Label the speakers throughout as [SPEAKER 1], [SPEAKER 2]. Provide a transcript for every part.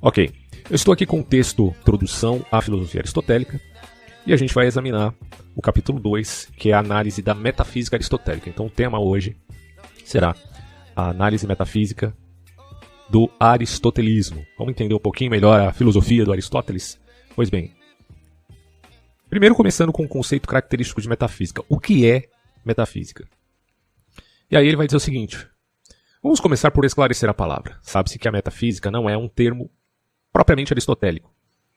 [SPEAKER 1] Ok, eu estou aqui com o texto Introdução à Filosofia Aristotélica e a gente vai examinar o capítulo 2, que é a análise da metafísica aristotélica. Então o tema hoje será a análise metafísica do aristotelismo. Vamos entender um pouquinho melhor a filosofia do Aristóteles? Pois bem, primeiro começando com o conceito característico de metafísica. O que é metafísica? E aí ele vai dizer o seguinte: vamos começar por esclarecer a palavra. Sabe-se que a metafísica não é um termo propriamente aristotélico.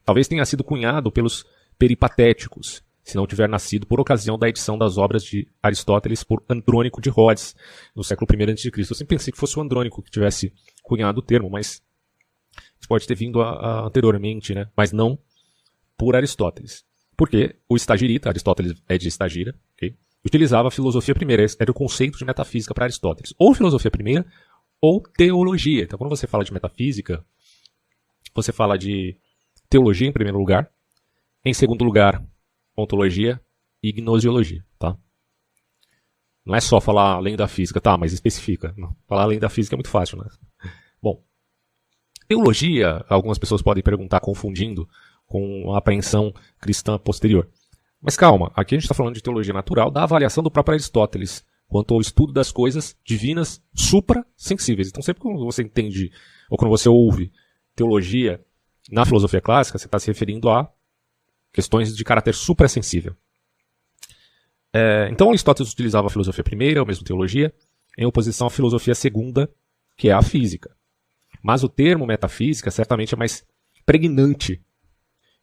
[SPEAKER 1] Talvez tenha sido cunhado pelos peripatéticos, se não tiver nascido por ocasião da edição das obras de Aristóteles por Andrônico de Rhodes, no século I a.C. Eu sempre pensei que fosse o Andrônico que tivesse cunhado o termo, mas isso pode ter vindo anteriormente, né? Mas não por Aristóteles. Porque o estagirita, Aristóteles é de Estagira, okay? Utilizava a filosofia primeira, era o conceito de metafísica para Aristóteles. Ou filosofia primeira, ou teologia. Então quando você fala de metafísica, você fala de teologia em primeiro lugar, em segundo lugar, ontologia e gnosiologia, tá? Não é só falar além da física, tá, mas especifica. Não. Falar além da física é muito fácil, né? Bom, teologia, algumas pessoas podem perguntar confundindo com a apreensão cristã posterior. Mas calma, aqui a gente está falando de teologia natural, da avaliação do próprio Aristóteles, quanto ao estudo das coisas divinas suprassensíveis. Então sempre que você entende, ou quando você ouve teologia na filosofia clássica, você está se referindo a questões de caráter suprassensível. Então Aristóteles utilizava a filosofia primeira, ou mesmo teologia, em oposição à filosofia segunda, que é a física. Mas o termo metafísica certamente é mais pregnante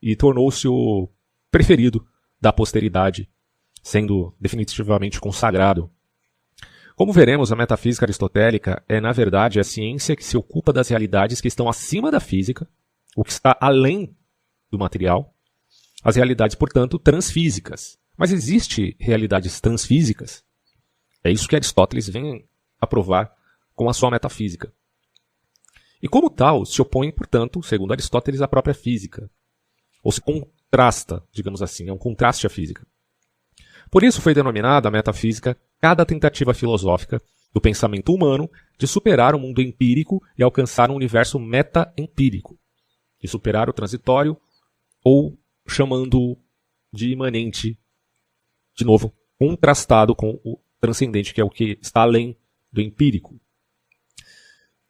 [SPEAKER 1] e tornou-se o preferido da posteridade, sendo definitivamente consagrado. Como veremos, a metafísica aristotélica é, na verdade, a ciência que se ocupa das realidades que estão acima da física, o que está além do material, as realidades, portanto, transfísicas. Mas existem realidades transfísicas? É isso que Aristóteles vem a provar com a sua metafísica. E como tal, se opõe, portanto, segundo Aristóteles, à própria física. Ou se contrasta, digamos assim, é um contraste à física. Por isso foi denominada a metafísica cada tentativa filosófica do pensamento humano de superar o mundo empírico e alcançar um universo meta-empírico, de superar o transitório ou chamando de imanente, de novo, contrastado com o transcendente, que é o que está além do empírico.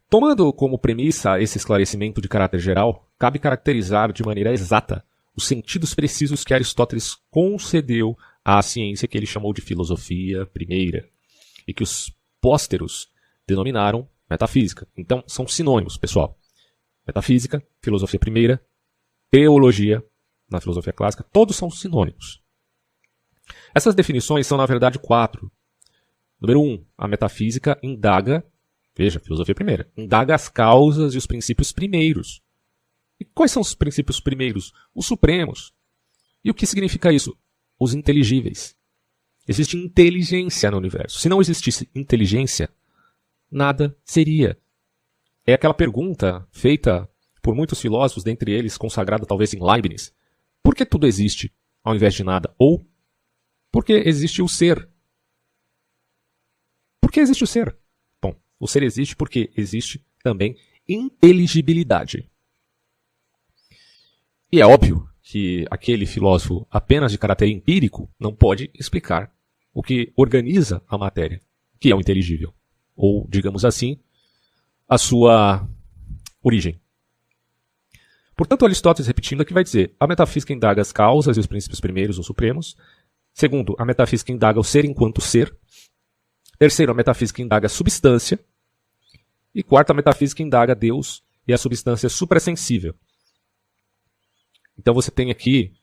[SPEAKER 1] Tomando como premissa esse esclarecimento de caráter geral, cabe caracterizar de maneira exata os sentidos precisos que Aristóteles concedeu à ciência que ele chamou de filosofia primeira, e que os pósteros denominaram metafísica. Então, são sinônimos, pessoal. Metafísica, filosofia primeira, teologia, na filosofia clássica, todos são sinônimos. Essas definições são, na verdade, 4. Número 1, a metafísica indaga, veja, filosofia primeira, indaga as causas e os princípios primeiros. E quais são os princípios primeiros? Os supremos. E o que significa isso? Os inteligíveis. Existe inteligência no universo. Se não existisse inteligência, nada seria. É aquela pergunta feita por muitos filósofos, dentre eles consagrada talvez em Leibniz. Por que tudo existe ao invés de nada? Ou por que existe o ser? Por que existe o ser? Bom, o ser existe porque existe também inteligibilidade. E é óbvio que aquele filósofo apenas de caráter empírico não pode explicar o que organiza a matéria, que é o inteligível. Ou, digamos assim, a sua origem. Portanto, Aristóteles, repetindo aqui, vai dizer: a metafísica indaga as causas e os princípios primeiros ou supremos. Segundo, a metafísica indaga o ser enquanto ser. Terceiro, a metafísica indaga a substância. E quarto, a metafísica indaga Deus e a substância suprassensível. Então você tem aqui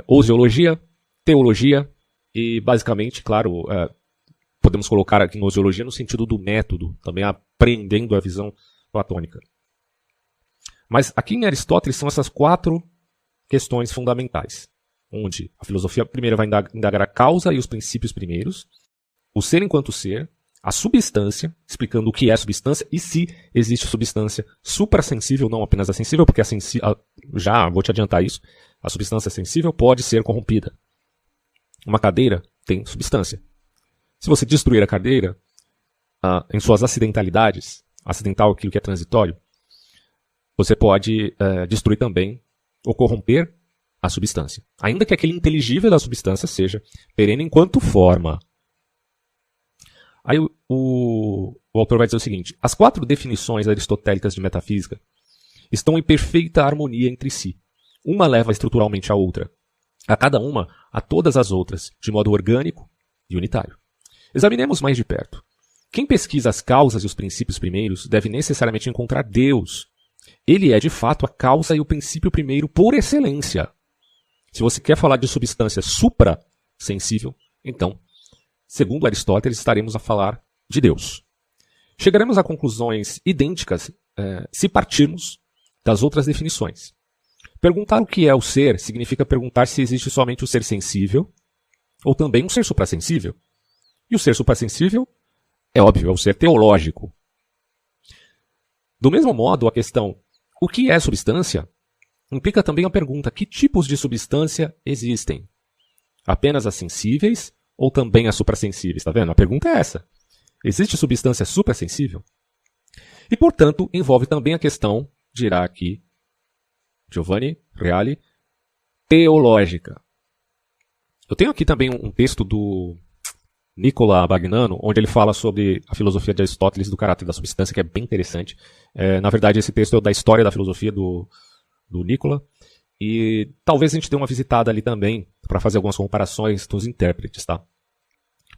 [SPEAKER 1] osiologia, teologia e, basicamente, claro, podemos colocar aqui gnosiologia no sentido do método, também apreendendo a visão platônica. Mas aqui em Aristóteles são essas 4 questões fundamentais, onde a filosofia primeira vai indagar a causa e os princípios primeiros, o ser enquanto ser, a substância, explicando o que é substância e se existe substância suprassensível, não apenas a sensível, porque já vou te adiantar isso, a substância sensível pode ser corrompida. Uma cadeira tem substância. Se você destruir a cadeira em suas acidentalidades, acidental aquilo que é transitório, você pode destruir também ou corromper a substância. Ainda que aquele inteligível da substância seja perene enquanto forma. Aí o autor vai dizer o seguinte: as 4 definições aristotélicas de metafísica estão em perfeita harmonia entre si. Uma leva estruturalmente à outra. A cada uma, a todas as outras, de modo orgânico e unitário. Examinemos mais de perto. Quem pesquisa as causas e os princípios primeiros deve necessariamente encontrar Deus. Ele é, de fato, a causa e o princípio primeiro por excelência. Se você quer falar de substância suprassensível, então, segundo Aristóteles, estaremos a falar de Deus. Chegaremos a conclusões idênticas se partirmos das outras definições. Perguntar o que é o ser significa perguntar se existe somente o ser sensível ou também um ser suprassensível. E o ser suprassensível, é óbvio, é o ser teológico. Do mesmo modo, a questão o que é substância implica também a pergunta que tipos de substância existem? Apenas as sensíveis ou também as suprassensíveis? Está vendo? A pergunta é essa. Existe substância suprassensível? E, portanto, envolve também a questão, dirá aqui Giovanni Reale, teológica. Eu tenho aqui também um texto do Nicola Bagnano, onde ele fala sobre a filosofia de Aristóteles do caráter da substância, que é bem interessante. Na verdade, esse texto é da história da filosofia do Nicola, e talvez a gente dê uma visitada ali também para fazer algumas comparações dos intérpretes, tá?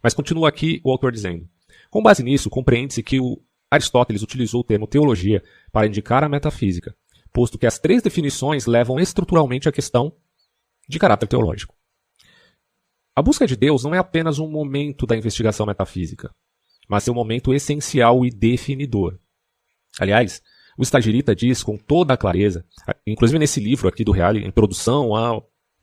[SPEAKER 1] Mas continua aqui o autor dizendo: com base nisso, compreende-se que o Aristóteles utilizou o termo teologia para indicar a metafísica, posto que as 3 definições levam estruturalmente à questão de caráter teológico. A busca de Deus não é apenas um momento da investigação metafísica, mas é um momento essencial e definidor. Aliás, o Stagirita diz com toda a clareza, inclusive nesse livro aqui do Reale, Introdução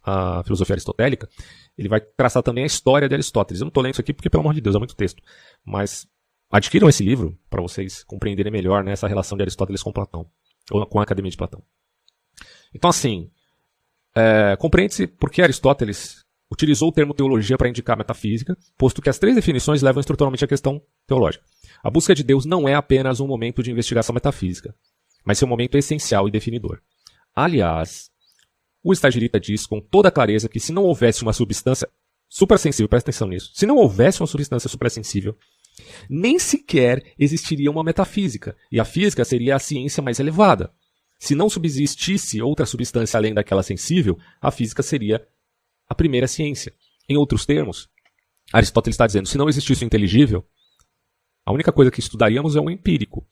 [SPEAKER 1] à Filosofia Aristotélica, ele vai traçar também a história de Aristóteles. Eu não estou lendo isso aqui porque, pelo amor de Deus, é muito texto. Mas adquiram esse livro para vocês compreenderem melhor, né, essa relação de Aristóteles com Platão, ou com a Academia de Platão. Então, assim, compreende-se por que Aristóteles utilizou o termo teologia para indicar a metafísica, posto que as 3 definições levam estruturalmente à questão teológica. A busca de Deus não é apenas um momento de investigação metafísica, mas é um momento essencial e definidor. Aliás, o Stagirita diz com toda clareza que se não houvesse uma substância suprassensível, presta atenção nisso, se não houvesse uma substância suprassensível, nem sequer existiria uma metafísica, e a física seria a ciência mais elevada. Se não subsistisse outra substância além daquela sensível, a física seria a primeira ciência. Em outros termos, Aristóteles está dizendo, se não existisse o inteligível, a única coisa que estudaríamos é o empírico.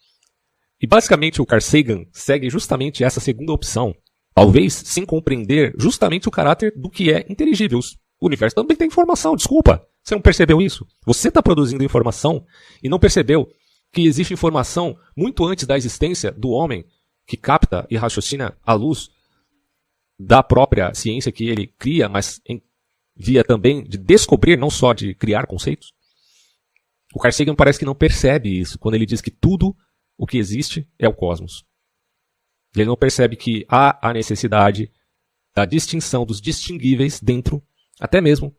[SPEAKER 1] E basicamente o Carl Sagan segue justamente essa segunda opção, talvez sem compreender justamente o caráter do que é inteligível. O universo também tem informação, desculpa, você não percebeu isso? Você está produzindo informação e não percebeu que existe informação muito antes da existência do homem que capta e raciocina à luz da própria ciência que ele cria, mas em via também de descobrir, não só de criar conceitos? O Carl Sagan parece que não percebe isso quando ele diz que tudo o que existe é o cosmos. Ele não percebe que há a necessidade da distinção dos distinguíveis dentro, até mesmo,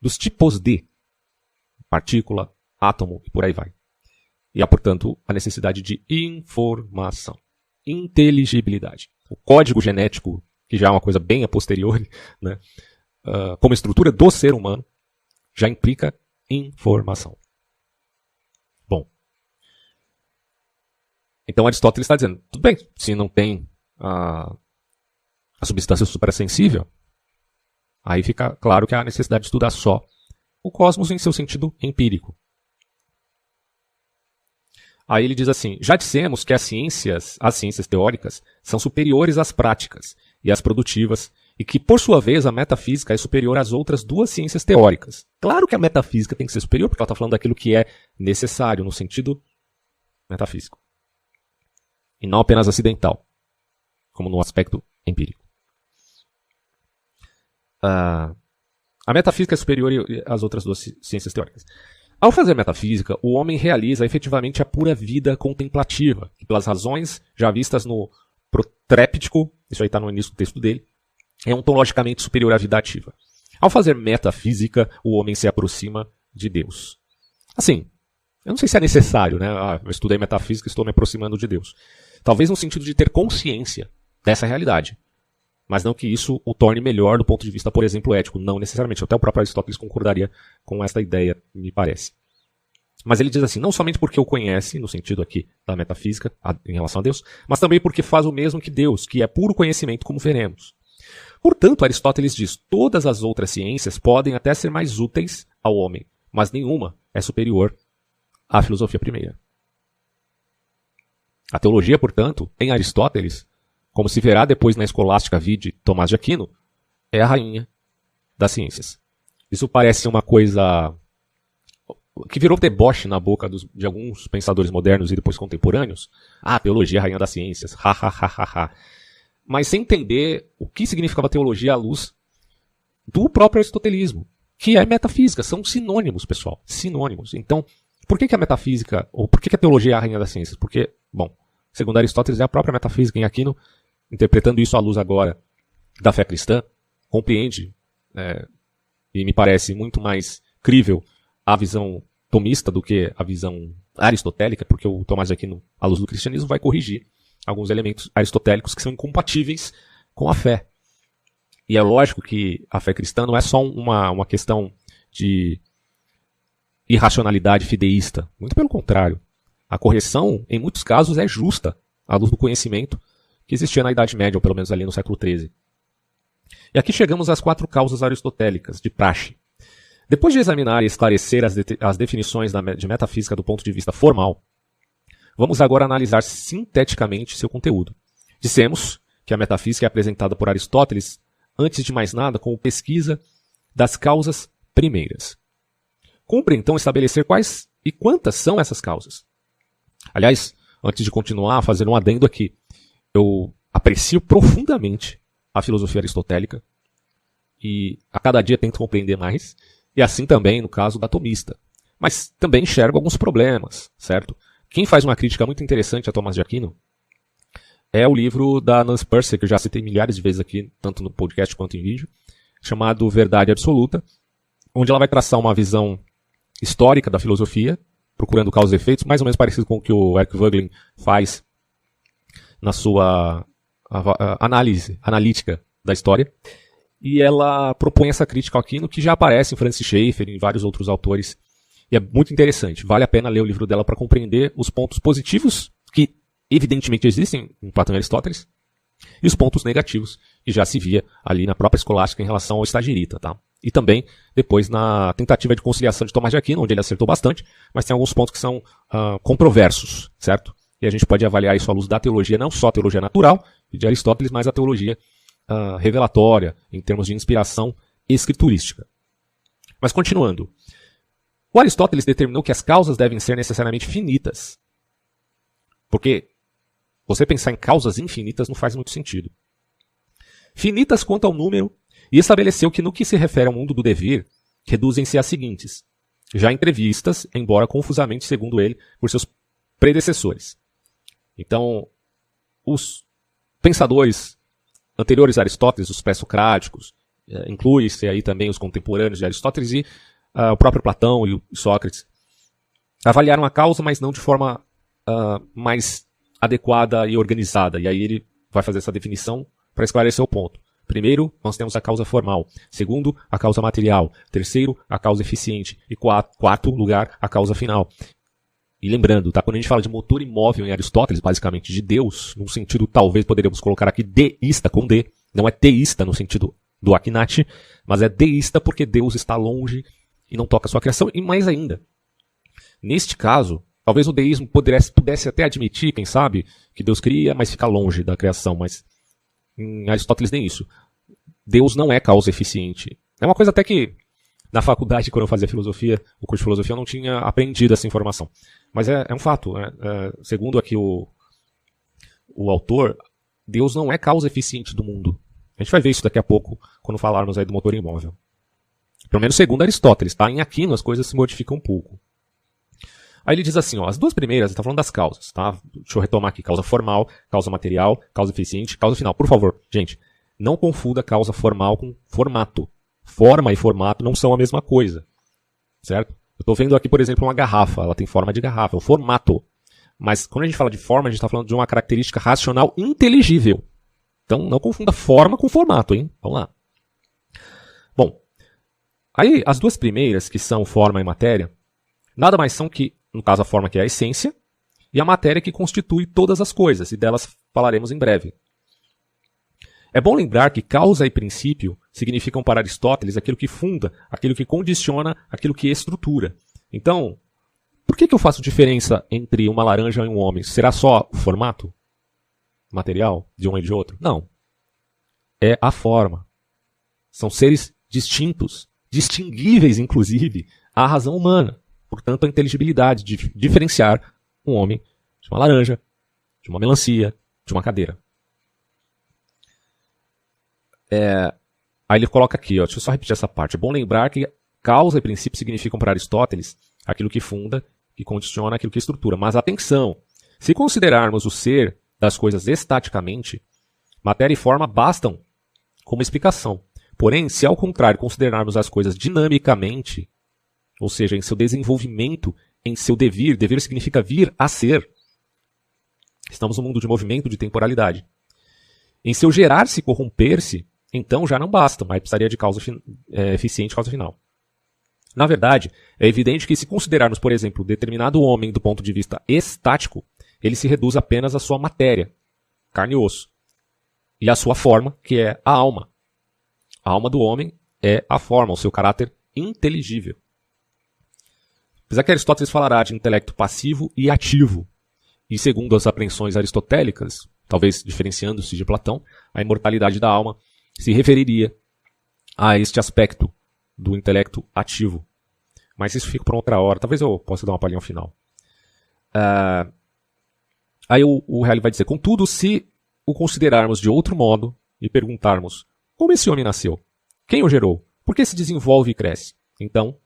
[SPEAKER 1] dos tipos de partícula, átomo e por aí vai. E há, portanto, a necessidade de informação, inteligibilidade. O código genético, que já é uma coisa bem a posteriori, né, como estrutura do ser humano, já implica informação. Bom, então Aristóteles está dizendo, tudo bem, se não tem a substância suprassensível, aí fica claro que há a necessidade de estudar só o cosmos em seu sentido empírico. Aí ele diz assim, já dissemos que as ciências teóricas são superiores às práticas e às produtivas, e que, por sua vez, a metafísica é superior às outras 2 ciências teóricas. Claro que a metafísica tem que ser superior, porque ela está falando daquilo que é necessário no sentido metafísico. E não apenas acidental, como no aspecto empírico. A metafísica é superior às outras 2 ciências teóricas. Ao fazer metafísica, o homem realiza efetivamente a pura vida contemplativa, que pelas razões já vistas no Protréptico, isso aí está no início do texto dele, é ontologicamente superior à vida ativa. Ao fazer metafísica, o homem se aproxima de Deus. Assim, Eu não sei se é necessário, né? Eu estudei metafísica e estou me aproximando de Deus. Talvez no sentido de ter consciência dessa realidade. Mas não que isso o torne melhor do ponto de vista, por exemplo, ético. Não necessariamente. Até o próprio Aristóteles concordaria com esta ideia, me parece. Mas ele diz assim, não somente porque o conhece, no sentido aqui da metafísica, em relação a Deus, mas também porque faz o mesmo que Deus, que é puro conhecimento, como veremos. Portanto, Aristóteles diz, todas as outras ciências podem até ser mais úteis ao homem, mas nenhuma é superior à filosofia primeira. A teologia, portanto, em Aristóteles, como se verá depois na escolástica vide Tomás de Aquino, é a rainha das ciências. Isso parece uma coisa que virou deboche na boca de alguns pensadores modernos e depois contemporâneos. Ah, teologia é a rainha das ciências, ha, ha, ha, ha, ha. Mas sem entender o que significava teologia à luz do próprio aristotelismo, que é metafísica. São sinônimos, pessoal, sinônimos. Então, por que a metafísica, ou por que a teologia é a rainha das ciências? Porque, bom, segundo Aristóteles, é a própria metafísica. Em Aquino, interpretando isso à luz agora da fé cristã, compreende, e me parece muito mais crível, a visão tomista do que a visão aristotélica, porque o Tomás de Aquino, à luz do cristianismo, vai corrigir alguns elementos aristotélicos que são incompatíveis com a fé. E é lógico que a fé cristã não é só uma questão de irracionalidade fideísta. Muito pelo contrário. A correção, em muitos casos, é justa, à luz do conhecimento que existia na Idade Média, ou pelo menos ali no século XIII. E aqui chegamos às 4 causas aristotélicas, de praxe. Depois de examinar e esclarecer as definições de metafísica do ponto de vista formal, vamos agora analisar sinteticamente seu conteúdo. Dissemos que a metafísica é apresentada por Aristóteles, antes de mais nada, como pesquisa das causas primeiras. Cumpre então estabelecer quais e quantas são essas causas. Aliás, antes de continuar, fazer um adendo aqui. Eu aprecio profundamente a filosofia aristotélica e a cada dia tento compreender mais, e assim também no caso da tomista. Mas também enxergo alguns problemas, certo? Quem faz uma crítica muito interessante a Tomás de Aquino é o livro da Nancy Pearcey, que eu já citei milhares de vezes aqui, tanto no podcast quanto em vídeo, chamado Verdade Absoluta, onde ela vai traçar uma visão histórica da filosofia, procurando causas e efeitos, mais ou menos parecido com o que o Eric Voegelin faz na sua análise analítica da história. E ela propõe essa crítica ao Aquino, que já aparece em Francis Schaeffer e em vários outros autores. E é muito interessante. Vale a pena ler o livro dela para compreender os pontos positivos, que evidentemente existem em Platão e Aristóteles, e os pontos negativos, que já se via ali na própria escolástica em relação ao estagirita, tá? E também depois na tentativa de conciliação de Tomás de Aquino, onde ele acertou bastante, mas tem alguns pontos que são controversos, certo? E a gente pode avaliar isso à luz da teologia, não só a teologia natural de Aristóteles, mas a teologia revelatória, em termos de inspiração escriturística. Mas continuando. O Aristóteles determinou que as causas devem ser necessariamente finitas. Porque você pensar em causas infinitas não faz muito sentido. Finitas quanto ao número, e estabeleceu que no que se refere ao mundo do devir, reduzem-se às seguintes, já entrevistas, embora confusamente, segundo ele, por seus predecessores. Então, os pensadores anteriores a Aristóteles, os pré-socráticos, inclui-se aí também os contemporâneos de Aristóteles e o próprio Platão e o Sócrates, avaliaram a causa, mas não de forma mais adequada e organizada. E aí ele vai fazer essa definição para esclarecer o ponto. Primeiro, nós temos a causa formal. Segundo, a causa material. Terceiro, a causa eficiente. E quarto lugar, a causa final. E lembrando, tá? Quando a gente fala de motor imóvel em Aristóteles, basicamente de Deus, num sentido talvez poderíamos colocar aqui deísta com D, não é teísta no sentido do Akinati, mas é deísta porque Deus está longe e não toca a sua criação. E mais ainda, neste caso, talvez o deísmo pudesse até admitir, quem sabe, que Deus cria, mas fica longe da criação, mas em Aristóteles nem isso. Deus não é causa eficiente. É uma coisa até que na faculdade, quando eu fazia filosofia, o curso de filosofia, eu não tinha aprendido essa informação. Mas é um fato. Segundo aqui o autor, Deus não é causa eficiente do mundo. A gente vai ver isso daqui a pouco, quando falarmos aí do motor imóvel. Pelo menos segundo Aristóteles, tá? Em Aquino as coisas se modificam um pouco. Aí ele diz assim, ó, as duas primeiras, ele está falando das causas, tá? Deixa eu retomar aqui, causa formal, causa material, causa eficiente, causa final. Por favor, gente, não confunda causa formal com formato. Forma e formato não são a mesma coisa, certo? Eu estou vendo aqui, por exemplo, uma garrafa. Ela tem forma de garrafa, é um formato. Mas quando a gente fala de forma, a gente está falando de uma característica racional inteligível. Então não confunda forma com formato, hein? Vamos lá. Bom, aí as duas primeiras, que são forma e matéria, nada mais são que, no caso, a forma que é a essência, e a matéria que constitui todas as coisas, e delas falaremos em breve. É bom lembrar que causa e princípio significam para Aristóteles aquilo que funda, aquilo que condiciona, aquilo que estrutura. Então, por que eu faço diferença entre uma laranja e um homem? Será só o formato? Material de um e de outro? Não. É a forma. São seres distintos, distinguíveis, inclusive, à razão humana. Portanto, a inteligibilidade de diferenciar um homem de uma laranja, de uma melancia, de uma cadeira. Aí ele coloca aqui, deixa eu só repetir essa parte. É bom lembrar que causa e princípio significam para Aristóteles aquilo que funda, que condiciona, aquilo que estrutura. Mas atenção, se considerarmos o ser das coisas estaticamente, matéria e forma bastam como explicação. Porém, se ao contrário considerarmos as coisas dinamicamente, ou seja, em seu desenvolvimento, em seu devir, devir significa vir a ser. Estamos num mundo de movimento, de temporalidade. Em seu gerar-se e corromper-se, então já não basta, mas precisaria de causa eficiente causa final. Na verdade, é evidente que se considerarmos, por exemplo, determinado homem do ponto de vista estático, ele se reduz apenas à sua matéria, carne e osso, e à sua forma, que é a alma. A alma do homem é a forma, o seu caráter inteligível. Apesar que Aristóteles falará de intelecto passivo e ativo, e segundo as apreensões aristotélicas, talvez diferenciando-se de Platão, a imortalidade da alma se referiria a este aspecto do intelecto ativo. Mas isso fica para outra hora. Talvez eu possa dar uma palhinha ao final. Aí o Reale vai dizer, contudo, se o considerarmos de outro modo e perguntarmos como esse homem nasceu, quem o gerou, por que se desenvolve e cresce? Então,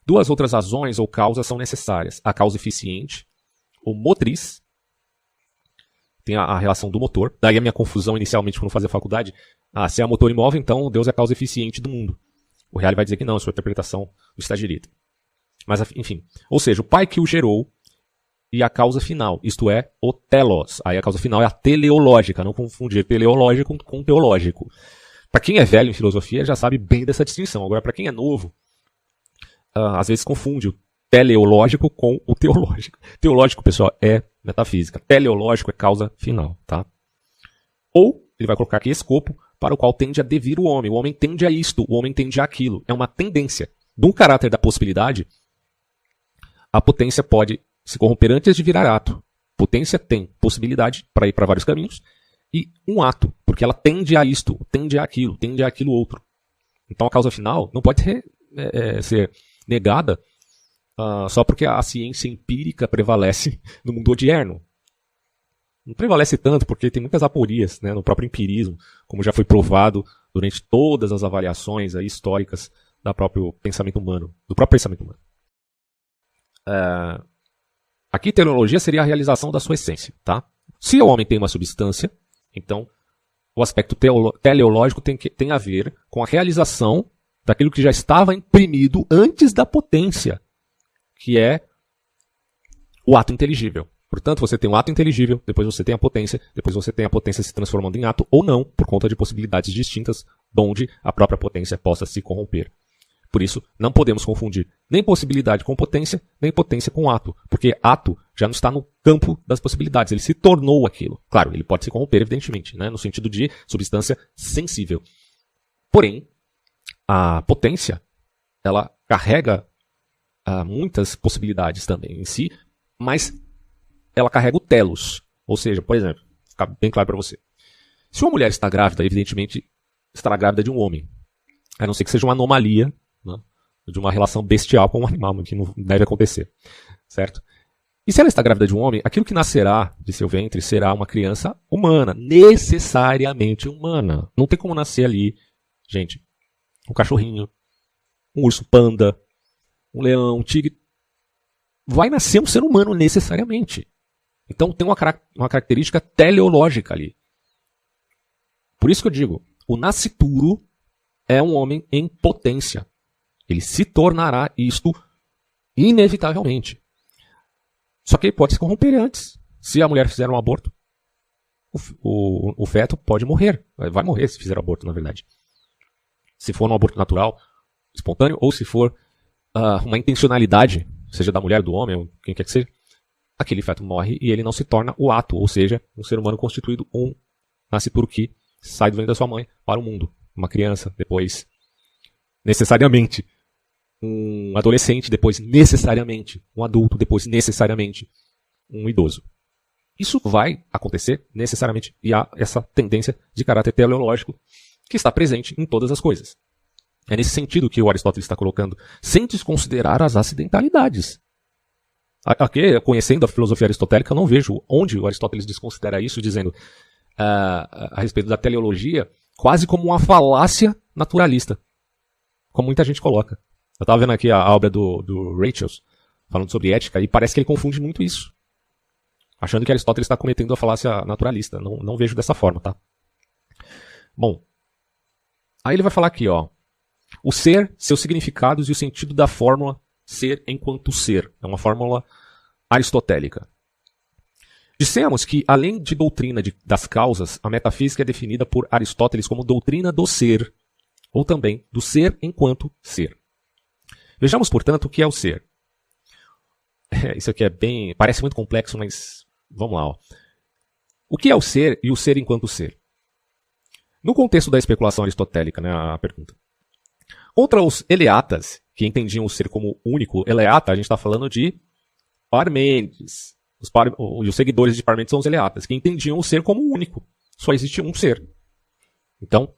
[SPEAKER 1] duas outras razões ou causas são necessárias. A causa eficiente, ou motriz, tem a relação do motor. Daí a minha confusão inicialmente quando fazia faculdade. Se é motor imóvel, então Deus é a causa eficiente do mundo. O Reale vai dizer que não, isso é a interpretação do Stagirita. Mas, enfim. Ou seja, o pai que o gerou e a causa final, isto é, o telos. Aí a causa final é a teleológica, não confundir teleológico com teológico. Para quem é velho em filosofia já sabe bem dessa distinção. Agora, para quem é novo, às vezes confunde o teleológico com o teológico. Teológico, pessoal, é metafísica. Teleológico é causa final, tá? Ou, ele vai colocar aqui escopo, para o qual tende a devir o homem. O homem tende a isto, o homem tende a aquilo. É uma tendência. De um caráter da possibilidade, a potência pode se corromper antes de virar ato. Potência tem possibilidade para ir para vários caminhos e um ato, porque ela tende a isto, tende a aquilo outro. Então a causa final não pode ser negada só porque a ciência empírica prevalece no mundo odierno. Não prevalece tanto porque tem muitas aporias, né, no próprio empirismo, como já foi provado durante todas as avaliações aí, históricas do próprio pensamento humano. Aqui teleologia seria a realização da sua essência. Tá? Se o homem tem uma substância, então o aspecto teleológico tem a ver com a realização daquilo que já estava imprimido antes da potência, que é o ato inteligível. Portanto, você tem um ato inteligível, depois você tem a potência, depois você tem a potência se transformando em ato ou não, por conta de possibilidades distintas, onde a própria potência possa se corromper. Por isso, não podemos confundir nem possibilidade com potência, nem potência com ato, porque ato já não está no campo das possibilidades, ele se tornou aquilo. Claro, ele pode se corromper, evidentemente, né, no sentido de substância sensível. Porém, a potência, ela carrega muitas possibilidades também em si, mas ela carrega o telos. Ou seja, por exemplo, ficar bem claro para você. Se uma mulher está grávida, evidentemente estará grávida de um homem. A não ser que seja uma anomalia, né, de uma relação bestial com um animal, que não deve acontecer. Certo? E se ela está grávida de um homem, aquilo que nascerá de seu ventre será uma criança humana. Necessariamente humana. Não tem como nascer ali, gente, um cachorrinho, um urso panda, um leão, um tigre. Vai nascer um ser humano necessariamente. Então tem uma característica teleológica ali. Por isso que eu digo, o nascituro é um homem em potência. Ele se tornará isto Inevitavelmente. Só que ele pode se corromper antes. Se a mulher fizer um aborto, o feto pode morrer. Vai morrer se fizer aborto, na verdade. Se for um aborto natural, espontâneo, ou se for uma intencionalidade, seja da mulher, do homem, ou quem quer que seja, aquele feto morre e ele não se torna o ato, ou seja, um ser humano constituído, nascituro que sai do ventre da sua mãe para o mundo. Uma criança, depois, necessariamente, um adolescente, depois, necessariamente, um adulto, depois, necessariamente, um idoso. Isso vai acontecer necessariamente, e há essa tendência de caráter teleológico que está presente em todas as coisas. É nesse sentido que o Aristóteles está colocando, sem desconsiderar as acidentalidades. Aqui, conhecendo a filosofia aristotélica, eu não vejo onde o Aristóteles desconsidera isso, dizendo a respeito da teleologia, quase como uma falácia naturalista, como muita gente coloca. Eu estava vendo aqui a obra do Rachels, falando sobre ética, e parece que ele confunde muito isso, achando que Aristóteles está cometendo a falácia naturalista. Não vejo dessa forma, tá? Bom, aí ele vai falar aqui, ó, o ser, seus significados e o sentido da fórmula ser enquanto ser. É uma fórmula aristotélica. Dissemos que, além de doutrina das causas, a metafísica é definida por Aristóteles como doutrina do ser, ou também do ser enquanto ser. Vejamos, portanto, o que é o ser. Isso aqui parece muito complexo, mas vamos lá. Ó. O que é o ser e o ser enquanto ser? No contexto da especulação aristotélica, né, a pergunta. Contra os eleatas, que entendiam o ser como único, eleata, a gente está falando de Parmênides. Os seguidores de Parmênides são os eleatas, que entendiam o ser como único. Só existe um ser. Então,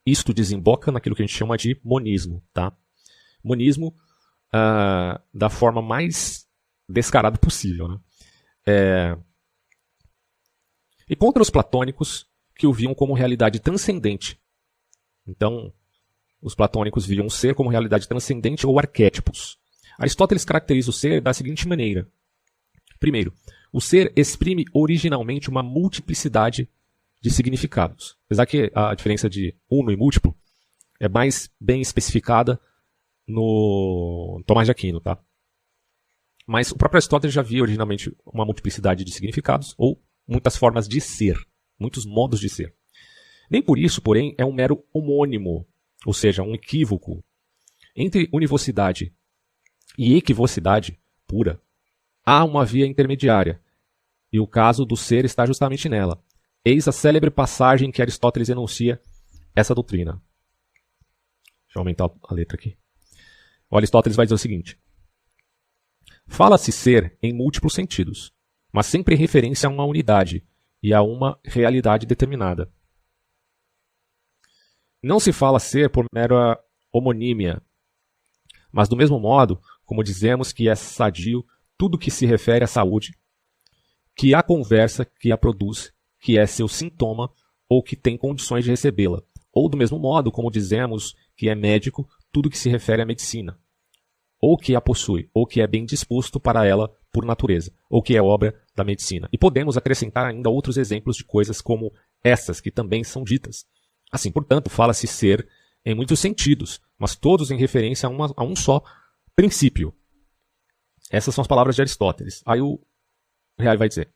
[SPEAKER 1] isto desemboca naquilo que a gente chama de monismo. Tá? Monismo da forma mais descarada possível. Né? E contra os platônicos, que o viam como realidade transcendente. Então, os platônicos viam o ser como realidade transcendente ou arquétipos. Aristóteles caracteriza o ser da seguinte maneira. Primeiro, o ser exprime originalmente uma multiplicidade de significados. Apesar que a diferença de uno e múltiplo é mais bem especificada no Tomás de Aquino, tá? Mas o próprio Aristóteles já via originalmente uma multiplicidade de significados ou muitas formas de ser, muitos modos de ser. Nem por isso, porém, é um mero homônimo, ou seja, um equívoco. Entre univocidade e equivocidade pura, há uma via intermediária, e o caso do ser está justamente nela. Eis a célebre passagem que Aristóteles enuncia essa doutrina. Deixa eu aumentar a letra aqui. O Aristóteles vai dizer o seguinte. Fala-se ser em múltiplos sentidos, mas sempre em referência a uma unidade e a uma realidade determinada. Não se fala ser por mera homonímia, mas do mesmo modo, como dizemos que é sadio tudo que se refere à saúde, que a conversa que a produz, que é seu sintoma ou que tem condições de recebê-la. Ou do mesmo modo, como dizemos que é médico tudo que se refere à medicina, ou que a possui, ou que é bem disposto para ela por natureza, ou que é obra da medicina. E podemos acrescentar ainda outros exemplos de coisas como essas, que também são ditas. Assim, portanto, fala-se ser em muitos sentidos, mas todos em referência a um só princípio. Essas são as palavras de Aristóteles. Aí o Real vai dizer.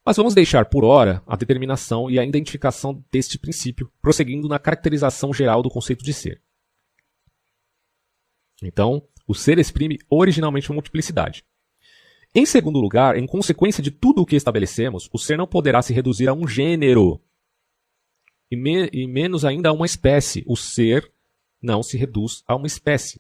[SPEAKER 1] Mas vamos deixar por hora a determinação e a identificação deste princípio, prosseguindo na caracterização geral do conceito de ser. Então, o ser exprime originalmente uma multiplicidade. Em segundo lugar, em consequência de tudo o que estabelecemos, o ser não poderá se reduzir a um gênero, e menos ainda a uma espécie. O ser não se reduz a uma espécie.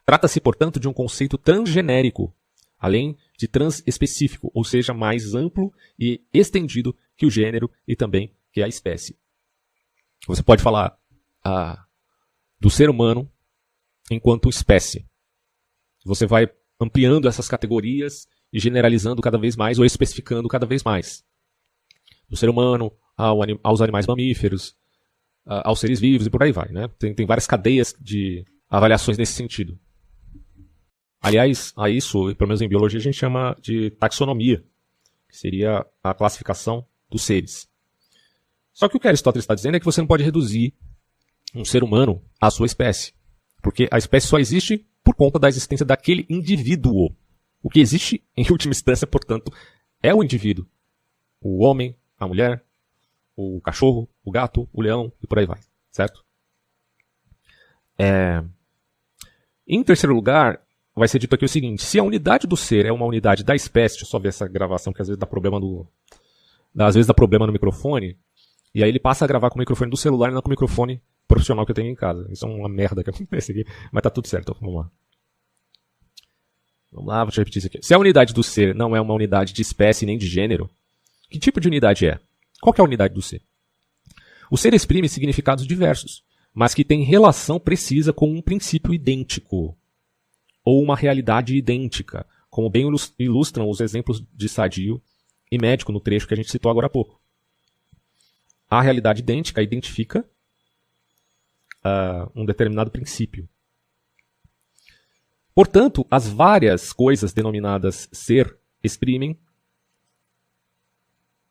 [SPEAKER 1] Trata-se, portanto, de um conceito transgenérico, além de transespecífico, ou seja, mais amplo e estendido que o gênero e também que a espécie. Você pode falar do ser humano enquanto espécie. Você vai ampliando essas categorias e generalizando cada vez mais ou especificando cada vez mais. Do ser humano aos animais mamíferos, aos seres vivos e por aí vai. Né? Tem várias cadeias de avaliações nesse sentido. Aliás, a isso, pelo menos em biologia, a gente chama de taxonomia, que seria a classificação dos seres. Só que o que Aristóteles está dizendo é que você não pode reduzir um ser humano à sua espécie. Porque a espécie só existe por conta da existência daquele indivíduo. O que existe, em última instância, portanto, é o indivíduo. O homem, a mulher, o cachorro, o gato, o leão e por aí vai, certo? Em terceiro lugar, vai ser dito aqui o seguinte: se a unidade do ser é uma unidade da espécie, deixa eu só ver essa gravação que às vezes dá problema no microfone, e aí ele passa a gravar com o microfone do celular e não com o microfone profissional que eu tenho em casa. Isso é uma merda que acontece aqui, mas tá tudo certo. Vamos lá, vou te repetir isso aqui. Se a unidade do ser não é uma unidade de espécie nem de gênero, que tipo de unidade é? Qual que é a unidade do ser? O ser exprime significados diversos, mas que tem relação precisa com um princípio idêntico, ou uma realidade idêntica, como bem ilustram os exemplos de sadio e médico no trecho que a gente citou agora há pouco. A realidade idêntica identifica um determinado princípio. Portanto, as várias coisas denominadas ser exprimem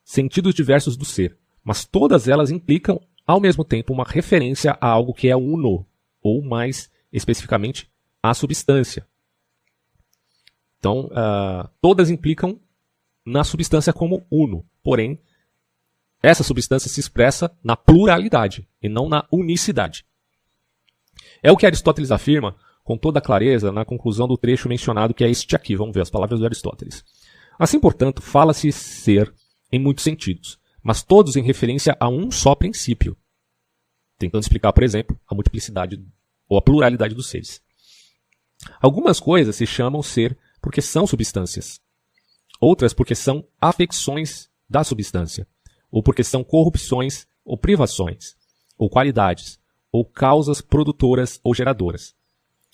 [SPEAKER 1] sentidos diversos do ser, mas todas elas implicam, ao mesmo tempo, uma referência a algo que é uno, ou mais especificamente, a substância. Então, todas implicam na substância como uno, porém, essa substância se expressa na pluralidade e não na unicidade. É o que Aristóteles afirma com toda clareza na conclusão do trecho mencionado, que é este aqui. Vamos ver as palavras do Aristóteles. Assim, portanto, fala-se ser em muitos sentidos, mas todos em referência a um só princípio, tentando explicar, por exemplo, a multiplicidade ou a pluralidade dos seres. Algumas coisas se chamam ser porque são substâncias, outras porque são afecções da substância, ou porque são corrupções ou privações, ou qualidades, ou causas produtoras ou geradoras.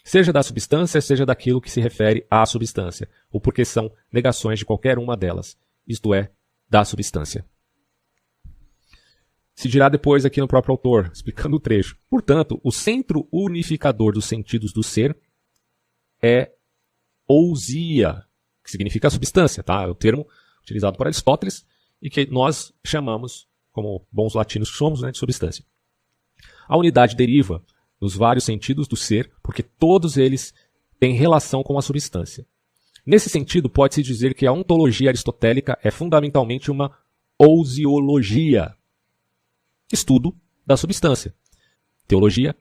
[SPEAKER 1] Seja da substância, seja daquilo que se refere à substância, ou porque são negações de qualquer uma delas, isto é, da substância. Se dirá depois aqui no próprio autor, explicando o trecho. Portanto, o centro unificador dos sentidos do ser é ousia, que significa substância, tá? É o termo utilizado por Aristóteles e que nós chamamos, como bons latinos que somos, de substância. A unidade deriva dos vários sentidos do ser, porque todos eles têm relação com a substância. Nesse sentido, pode-se dizer que a ontologia aristotélica é fundamentalmente uma ousiologia, estudo da substância. Teologia,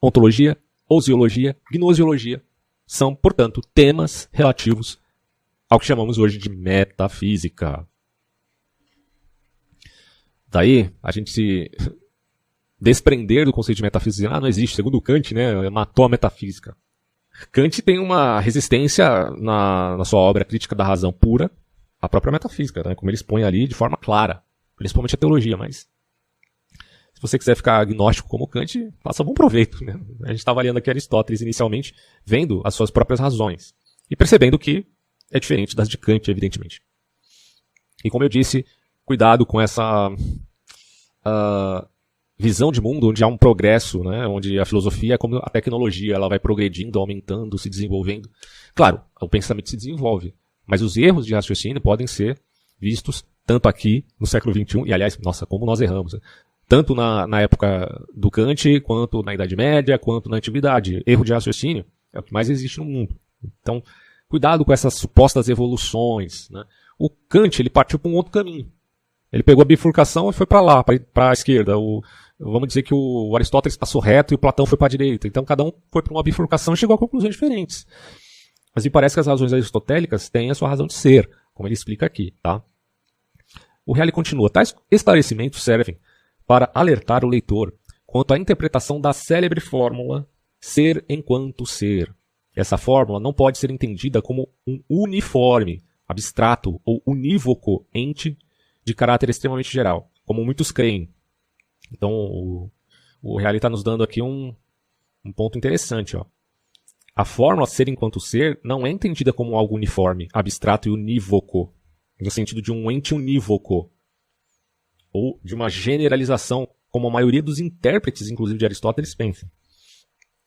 [SPEAKER 1] ontologia, ousiologia, gnosiologia são, portanto, temas relativos ao que chamamos hoje de metafísica. Daí, a gente se desprender do conceito de metafísica, não existe, segundo Kant, matou a metafísica. Kant tem uma resistência na sua obra Crítica da Razão Pura à própria metafísica, como ele expõe ali de forma clara, principalmente a teologia, mas se você quiser ficar agnóstico como Kant, faça bom proveito. A gente está avaliando aqui Aristóteles inicialmente, vendo as suas próprias razões e percebendo que é diferente das de Kant, evidentemente. E como eu disse, cuidado com essa visão de mundo onde há um progresso, onde a filosofia é como a tecnologia, ela vai progredindo, aumentando, se desenvolvendo. Claro, o pensamento se desenvolve, mas os erros de raciocínio podem ser vistos tanto aqui no século XXI, e aliás, nossa, como nós erramos, tanto na época do Kant, quanto na Idade Média, quanto na Antiguidade. Erro de raciocínio é o que mais existe no mundo. Então, cuidado com essas supostas evoluções. O Kant, ele partiu para um outro caminho. Ele pegou a bifurcação e foi para lá, para a esquerda. Vamos dizer que o Aristóteles passou reto e o Platão foi para a direita. Então cada um foi para uma bifurcação e chegou a conclusões diferentes. Mas me parece que as razões aristotélicas têm a sua razão de ser, como ele explica aqui. Tá? O Reale continua. Tais esclarecimentos servem para alertar o leitor quanto à interpretação da célebre fórmula ser enquanto ser. Essa fórmula não pode ser entendida como um uniforme, abstrato ou unívoco ente de caráter extremamente geral, como muitos creem. Então, o Reale está nos dando aqui um ponto interessante. A fórmula ser enquanto ser não é entendida como algo uniforme, abstrato e unívoco, no sentido de um ente unívoco, ou de uma generalização, como a maioria dos intérpretes, inclusive de Aristóteles, pensa.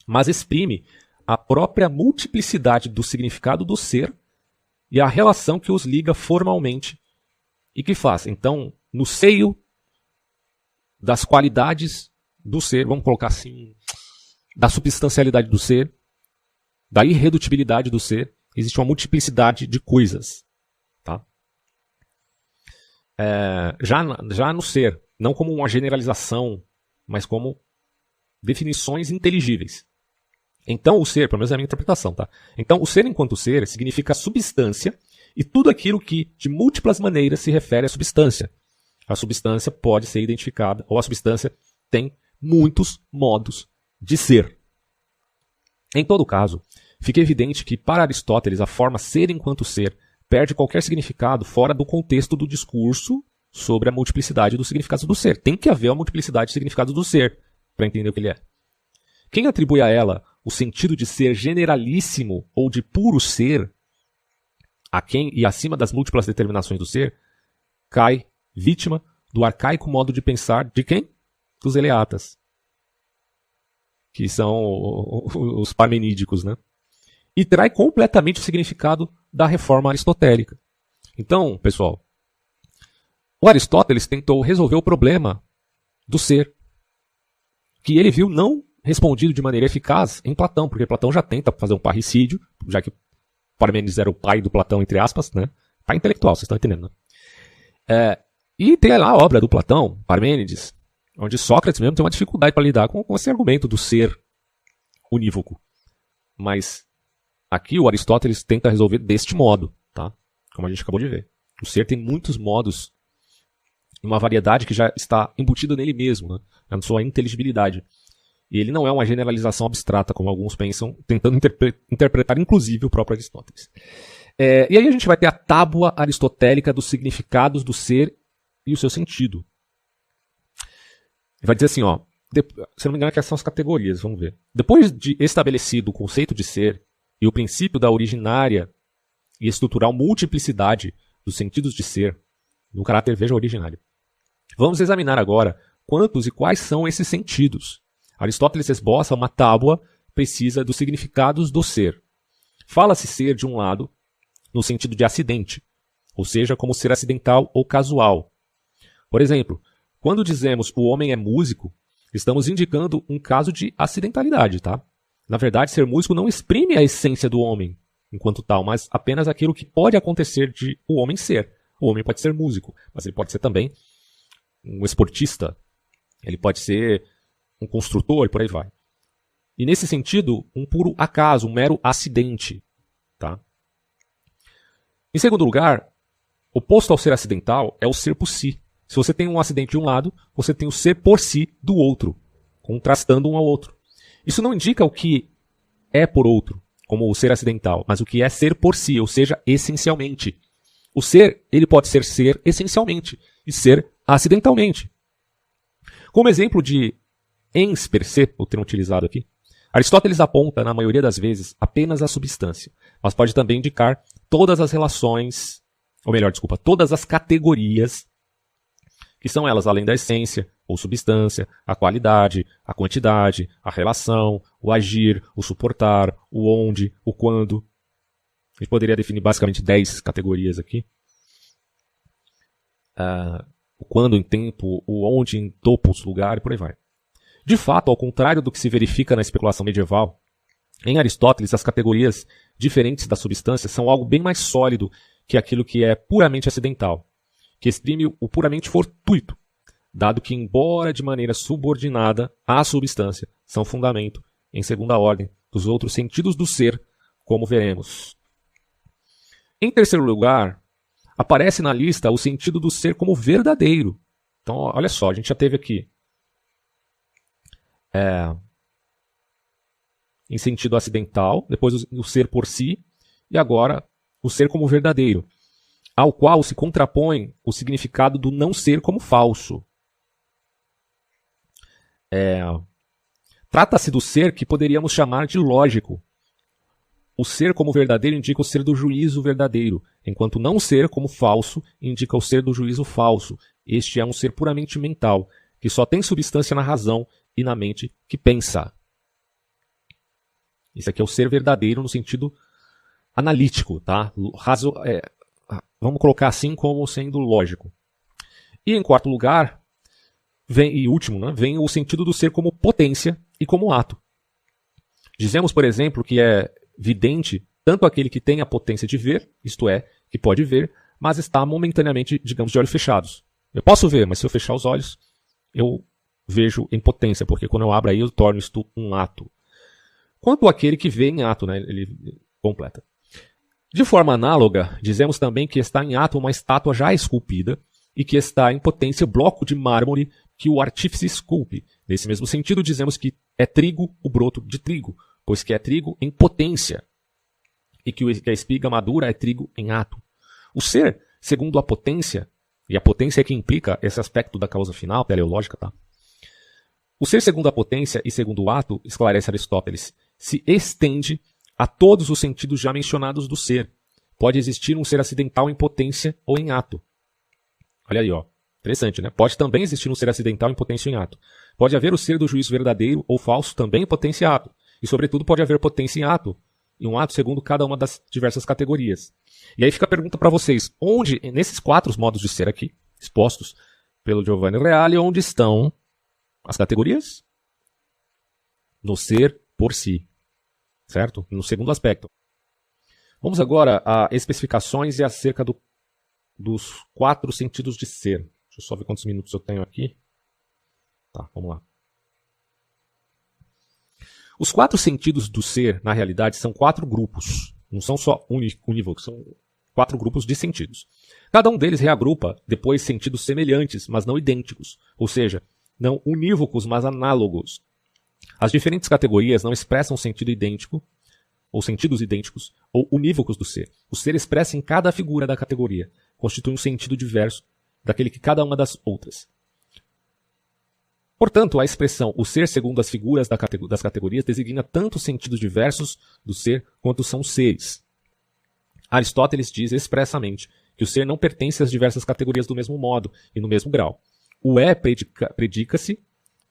[SPEAKER 1] Mas exprime a própria multiplicidade do significado do ser e a relação que os liga formalmente e que faz, então, no seio das qualidades do ser, vamos colocar assim, da substancialidade do ser, da irredutibilidade do ser, existe uma multiplicidade de coisas. Tá? Já no ser, não como uma generalização, mas como definições inteligíveis. Então o ser, pelo menos é a minha interpretação, tá? Então o ser enquanto ser significa substância e tudo aquilo que de múltiplas maneiras se refere à substância. A substância pode ser identificada, ou a substância tem muitos modos de ser. Em todo caso, fica evidente que para Aristóteles a forma ser enquanto ser perde qualquer significado fora do contexto do discurso sobre a multiplicidade dos significados do ser. Tem que haver uma multiplicidade de significados do ser para entender o que ele é. Quem atribui a ela o sentido de ser generalíssimo ou de puro ser, aquém e acima das múltiplas determinações do ser, cai vítima do arcaico modo de pensar de quem? Dos eleatas, que são os parmenídicos, né? E trai completamente o significado da reforma aristotélica. Então, pessoal, o Aristóteles tentou resolver o problema do ser, que ele viu não respondido de maneira eficaz em Platão, porque Platão já tenta fazer um parricídio, já que Parmênides era o pai do Platão, entre aspas, né? Pai intelectual, vocês estão entendendo, né? E tem lá a obra do Platão, Parmênides, onde Sócrates mesmo tem uma dificuldade para lidar com esse argumento do ser unívoco. Mas aqui o Aristóteles tenta resolver deste modo, tá? Como a gente acabou de ver. O ser tem muitos modos, uma variedade que já está embutida nele mesmo, né? Na sua inteligibilidade. E ele não é uma generalização abstrata, como alguns pensam, tentando interpretar inclusive o próprio Aristóteles. E aí a gente vai ter a tábua aristotélica dos significados do ser e o seu sentido. Vai dizer assim, ó, se não me engano, que essas são as categorias, vamos ver. Depois de estabelecido o conceito de ser e o princípio da originária e estrutural multiplicidade dos sentidos de ser, no caráter, veja, originário, vamos examinar agora quantos e quais são esses sentidos. Aristóteles esboça uma tábua precisa dos significados do ser. Fala-se ser, de um lado, no sentido de acidente, ou seja, como ser acidental ou casual. Por exemplo, quando dizemos o homem é músico, estamos indicando um caso de acidentalidade, tá? Na verdade, ser músico não exprime a essência do homem enquanto tal, mas apenas aquilo que pode acontecer de o homem ser. O homem pode ser músico, mas ele pode ser também um esportista, ele pode ser um construtor e por aí vai. E nesse sentido, um puro acaso, um mero acidente. Tá? Em segundo lugar, oposto ao ser acidental é o ser por si. Se você tem um acidente de um lado, você tem o ser por si do outro, contrastando um ao outro. Isso não indica o que é por outro, como o ser acidental, mas o que é ser por si, ou seja, essencialmente. O ser, ele pode ser essencialmente e ser acidentalmente. Como exemplo de ens per se, o termo utilizado aqui, Aristóteles aponta, na maioria das vezes, apenas a substância, mas pode também indicar todas as relações, ou melhor, desculpa, todas as categorias, que são elas além da essência, ou substância, a qualidade, a quantidade, a relação, o agir, o suportar, o onde, o quando. A gente poderia definir basicamente 10 categorias aqui. O quando em tempo, o onde em topos, lugar e por aí vai. De fato, ao contrário do que se verifica na especulação medieval, em Aristóteles as categorias diferentes da substância são algo bem mais sólido que aquilo que é puramente acidental, que exprime o puramente fortuito, dado que, embora de maneira subordinada à substância, são fundamento, em segunda ordem, dos outros sentidos do ser, como veremos. Em terceiro lugar, aparece na lista o sentido do ser como verdadeiro. Então, olha só, a gente já teve aqui em sentido acidental, depois o ser por si, e agora o ser como verdadeiro, ao qual se contrapõe o significado do não ser como falso. Trata-se do ser que poderíamos chamar de lógico. O ser como verdadeiro indica o ser do juízo verdadeiro, enquanto não ser como falso indica o ser do juízo falso. Este é um ser puramente mental, que só tem substância na razão e na mente que pensa. Isso aqui é o ser verdadeiro no sentido analítico, tá? Vamos colocar assim como sendo lógico. E em quarto lugar, e último, né, vem o sentido do ser como potência e como ato. Dizemos, por exemplo, que é vidente tanto aquele que tem a potência de ver, isto é, que pode ver, mas está momentaneamente, digamos, de olhos fechados. Eu posso ver, mas se eu fechar os olhos, eu vejo em potência, porque quando eu abro aí eu torno isto um ato. Quanto àquele que vê em ato, né, ele completa. De forma análoga, dizemos também que está em ato uma estátua já esculpida e que está em potência o bloco de mármore que o artífice esculpe. Nesse mesmo sentido, dizemos que é trigo o broto de trigo, pois que é trigo em potência, e que a espiga madura é trigo em ato. O ser, segundo a potência, e a potência é que implica esse aspecto da causa final, teleológica, tá? O ser segundo a potência e segundo o ato, esclarece Aristóteles, se estende a todos os sentidos já mencionados do ser. Pode existir um ser acidental em potência ou em ato. Olha aí, ó. Interessante, né? Pode também existir um ser acidental em potência ou em ato. Pode haver o ser do juízo verdadeiro ou falso também em potência e ato. E, sobretudo, pode haver potência em ato, e um ato segundo cada uma das diversas categorias. E aí fica a pergunta para vocês, onde, nesses 4 modos de ser aqui, expostos pelo Giovanni Reale, onde estão as categorias? No ser por si, certo? No segundo aspecto. Vamos agora a especificações e acerca dos 4 sentidos de ser. Deixa eu só ver quantos minutos eu tenho aqui. Tá, vamos lá. Os 4 sentidos do ser, na realidade, são 4 grupos. Não são só unívocos, são 4 grupos de sentidos. Cada um deles reagrupa depois sentidos semelhantes, mas não idênticos. Ou seja, não unívocos, mas análogos. As diferentes categorias não expressam sentido idêntico, ou sentidos idênticos, ou unívocos do ser. O ser expressa em cada figura da categoria, constitui um sentido diverso daquele que cada uma das outras. Portanto, a expressão o ser segundo as figuras das categorias designa tanto sentidos diversos do ser quanto são seres. Aristóteles diz expressamente que o ser não pertence às diversas categorias do mesmo modo e no mesmo grau. O predica-se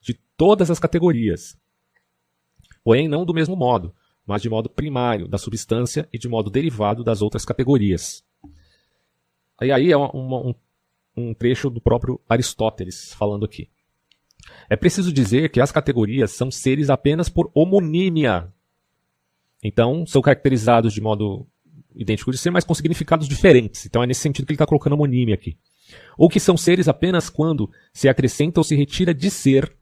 [SPEAKER 1] de todas as categorias, porém não do mesmo modo, mas de modo primário da substância e de modo derivado das outras categorias. E aí é um trecho do próprio Aristóteles falando aqui. É preciso dizer que as categorias são seres apenas por homonímia. Então, são caracterizados de modo idêntico de ser, mas com significados diferentes. Então, é nesse sentido que ele está colocando homonímia aqui. Ou que são seres apenas quando se acrescenta ou se retira de ser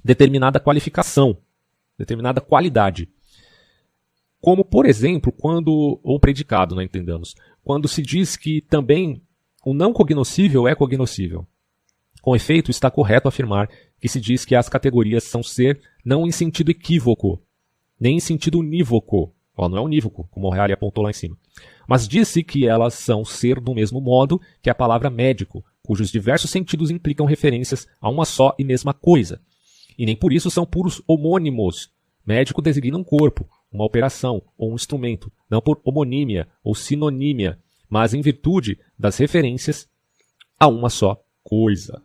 [SPEAKER 1] determinada qualificação, determinada qualidade. Como, por exemplo, ou predicado, não entendamos, quando se diz que também o não cognoscível é cognoscível. Com efeito, está correto afirmar que se diz que as categorias são ser não em sentido equívoco, nem em sentido unívoco. Não é unívoco, como o Reale apontou lá em cima. Mas diz-se que elas são ser do mesmo modo que a palavra médico, cujos diversos sentidos implicam referências a uma só e mesma coisa. E nem por isso são puros homônimos. Médico designa um corpo, uma operação ou um instrumento, não por homonímia ou sinonímia, mas em virtude das referências a uma só coisa.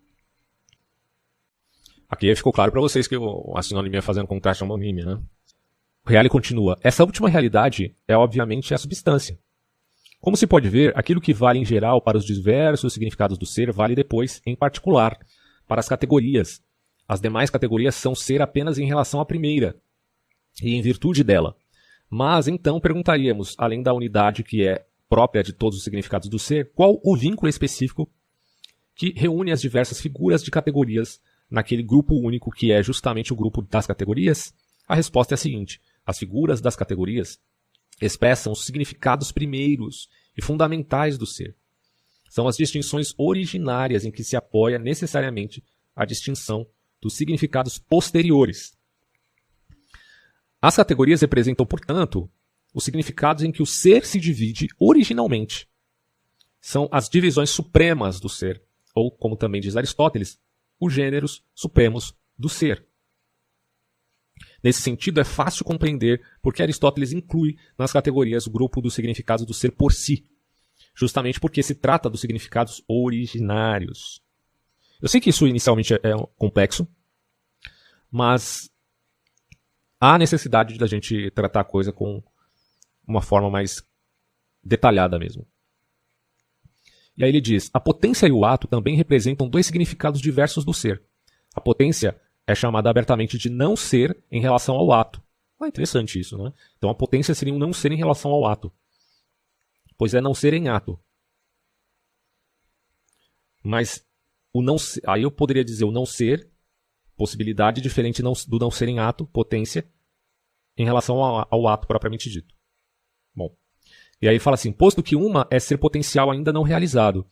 [SPEAKER 1] Aqui ficou claro para vocês que a sinonimia é fazendo contraste à homonímia, né? O Reale continua. Essa última realidade é obviamente a substância. Como se pode ver, aquilo que vale em geral para os diversos significados do ser vale depois, em particular, para as categorias. As demais categorias são ser apenas em relação à primeira, e em virtude dela. Mas então perguntaríamos, além da unidade que é própria de todos os significados do ser, qual o vínculo específico que reúne as diversas figuras de categorias naquele grupo único que é justamente o grupo das categorias? A resposta é a seguinte: as figuras das categorias expressam os significados primeiros e fundamentais do ser. São as distinções originárias em que se apoia necessariamente a distinção dos significados posteriores. As categorias representam, portanto, os significados em que o ser se divide originalmente. São as divisões supremas do ser, ou, como também diz Aristóteles, os gêneros supremos do ser. Nesse sentido, é fácil compreender porque Aristóteles inclui nas categorias o grupo dos significados do ser por si, justamente porque se trata dos significados originários. Eu sei que isso inicialmente é complexo, mas há necessidade da gente tratar a coisa com uma forma mais detalhada mesmo. E aí ele diz, a potência e o ato também representam dois significados diversos do ser. A potência é chamada abertamente de não ser em relação ao ato. Interessante isso, né? Então a potência seria um não ser em relação ao ato. Pois é não ser em ato. Mas o não ser, aí eu poderia dizer o não ser, possibilidade diferente do não ser em ato, potência, em relação ao ato propriamente dito. Bom, e aí fala assim, posto que uma é ser potencial ainda não realizado,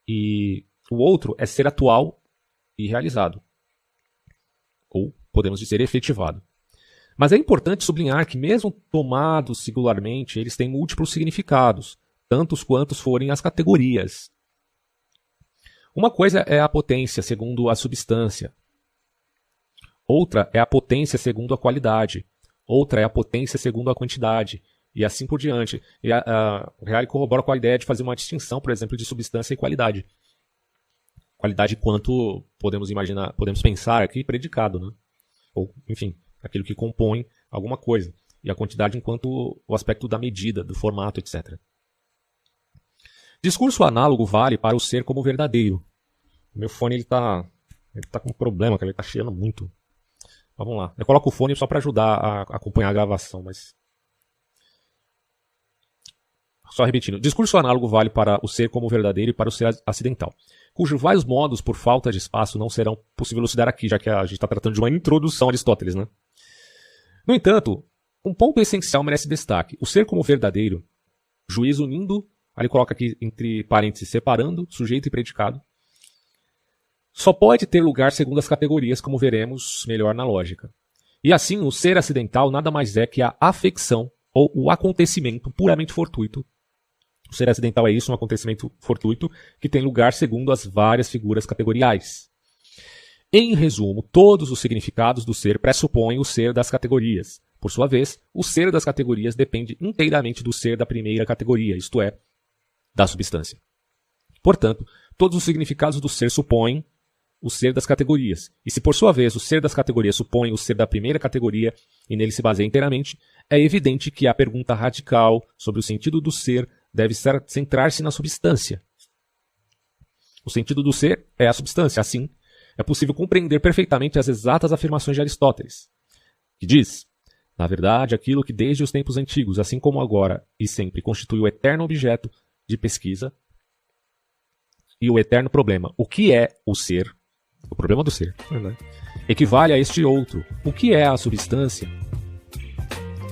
[SPEAKER 1] e o outro é ser atual e realizado. Ou podemos dizer efetivado. Mas é importante sublinhar que mesmo tomados singularmente, eles têm múltiplos significados, tantos quantos forem as categorias. Uma coisa é a potência segundo a substância. Outra é a potência segundo a qualidade. Outra é a potência segundo a quantidade. E assim por diante. E o Reale corrobora com a ideia de fazer uma distinção, por exemplo, de substância e qualidade. Qualidade quanto podemos imaginar, podemos pensar aqui, predicado, né? Ou, enfim, aquilo que compõe alguma coisa. E a quantidade enquanto o aspecto da medida, do formato, etc. Discurso análogo vale para o ser como verdadeiro. O meu fone ele tá com um problema, ele está chiando muito. Mas vamos lá. Eu coloco o fone só para ajudar a acompanhar a gravação, mas... Só repetindo. Discurso análogo vale para o ser como verdadeiro e para o ser acidental, cujos vários modos, por falta de espaço, não serão possível elucidar aqui, já que a gente está tratando de uma introdução a Aristóteles, né? No entanto, um ponto essencial merece destaque. O ser como verdadeiro, juízo unindo, aí ele coloca aqui entre parênteses, separando sujeito e predicado, só pode ter lugar segundo as categorias, como veremos melhor na lógica. E assim, o ser acidental nada mais é que a afecção ou o acontecimento puramente fortuito. O ser acidental é isso, um acontecimento fortuito que tem lugar segundo as várias figuras categoriais. Em resumo, todos os significados do ser pressupõem o ser das categorias. Por sua vez, o ser das categorias depende inteiramente do ser da primeira categoria, isto é, da substância. Portanto, todos os significados do ser supõem o ser das categorias. E se por sua vez o ser das categorias supõe o ser da primeira categoria e nele se baseia inteiramente, é evidente que a pergunta radical sobre o sentido do ser deve centrar-se na substância. O sentido do ser é a substância. Assim, é possível compreender perfeitamente as exatas afirmações de Aristóteles, que diz: na verdade, aquilo que desde os tempos antigos, assim como agora e sempre, constitui o eterno objeto de pesquisa e o eterno problema, o que é o ser, o problema do ser, equivale a este outro, o que é a substância.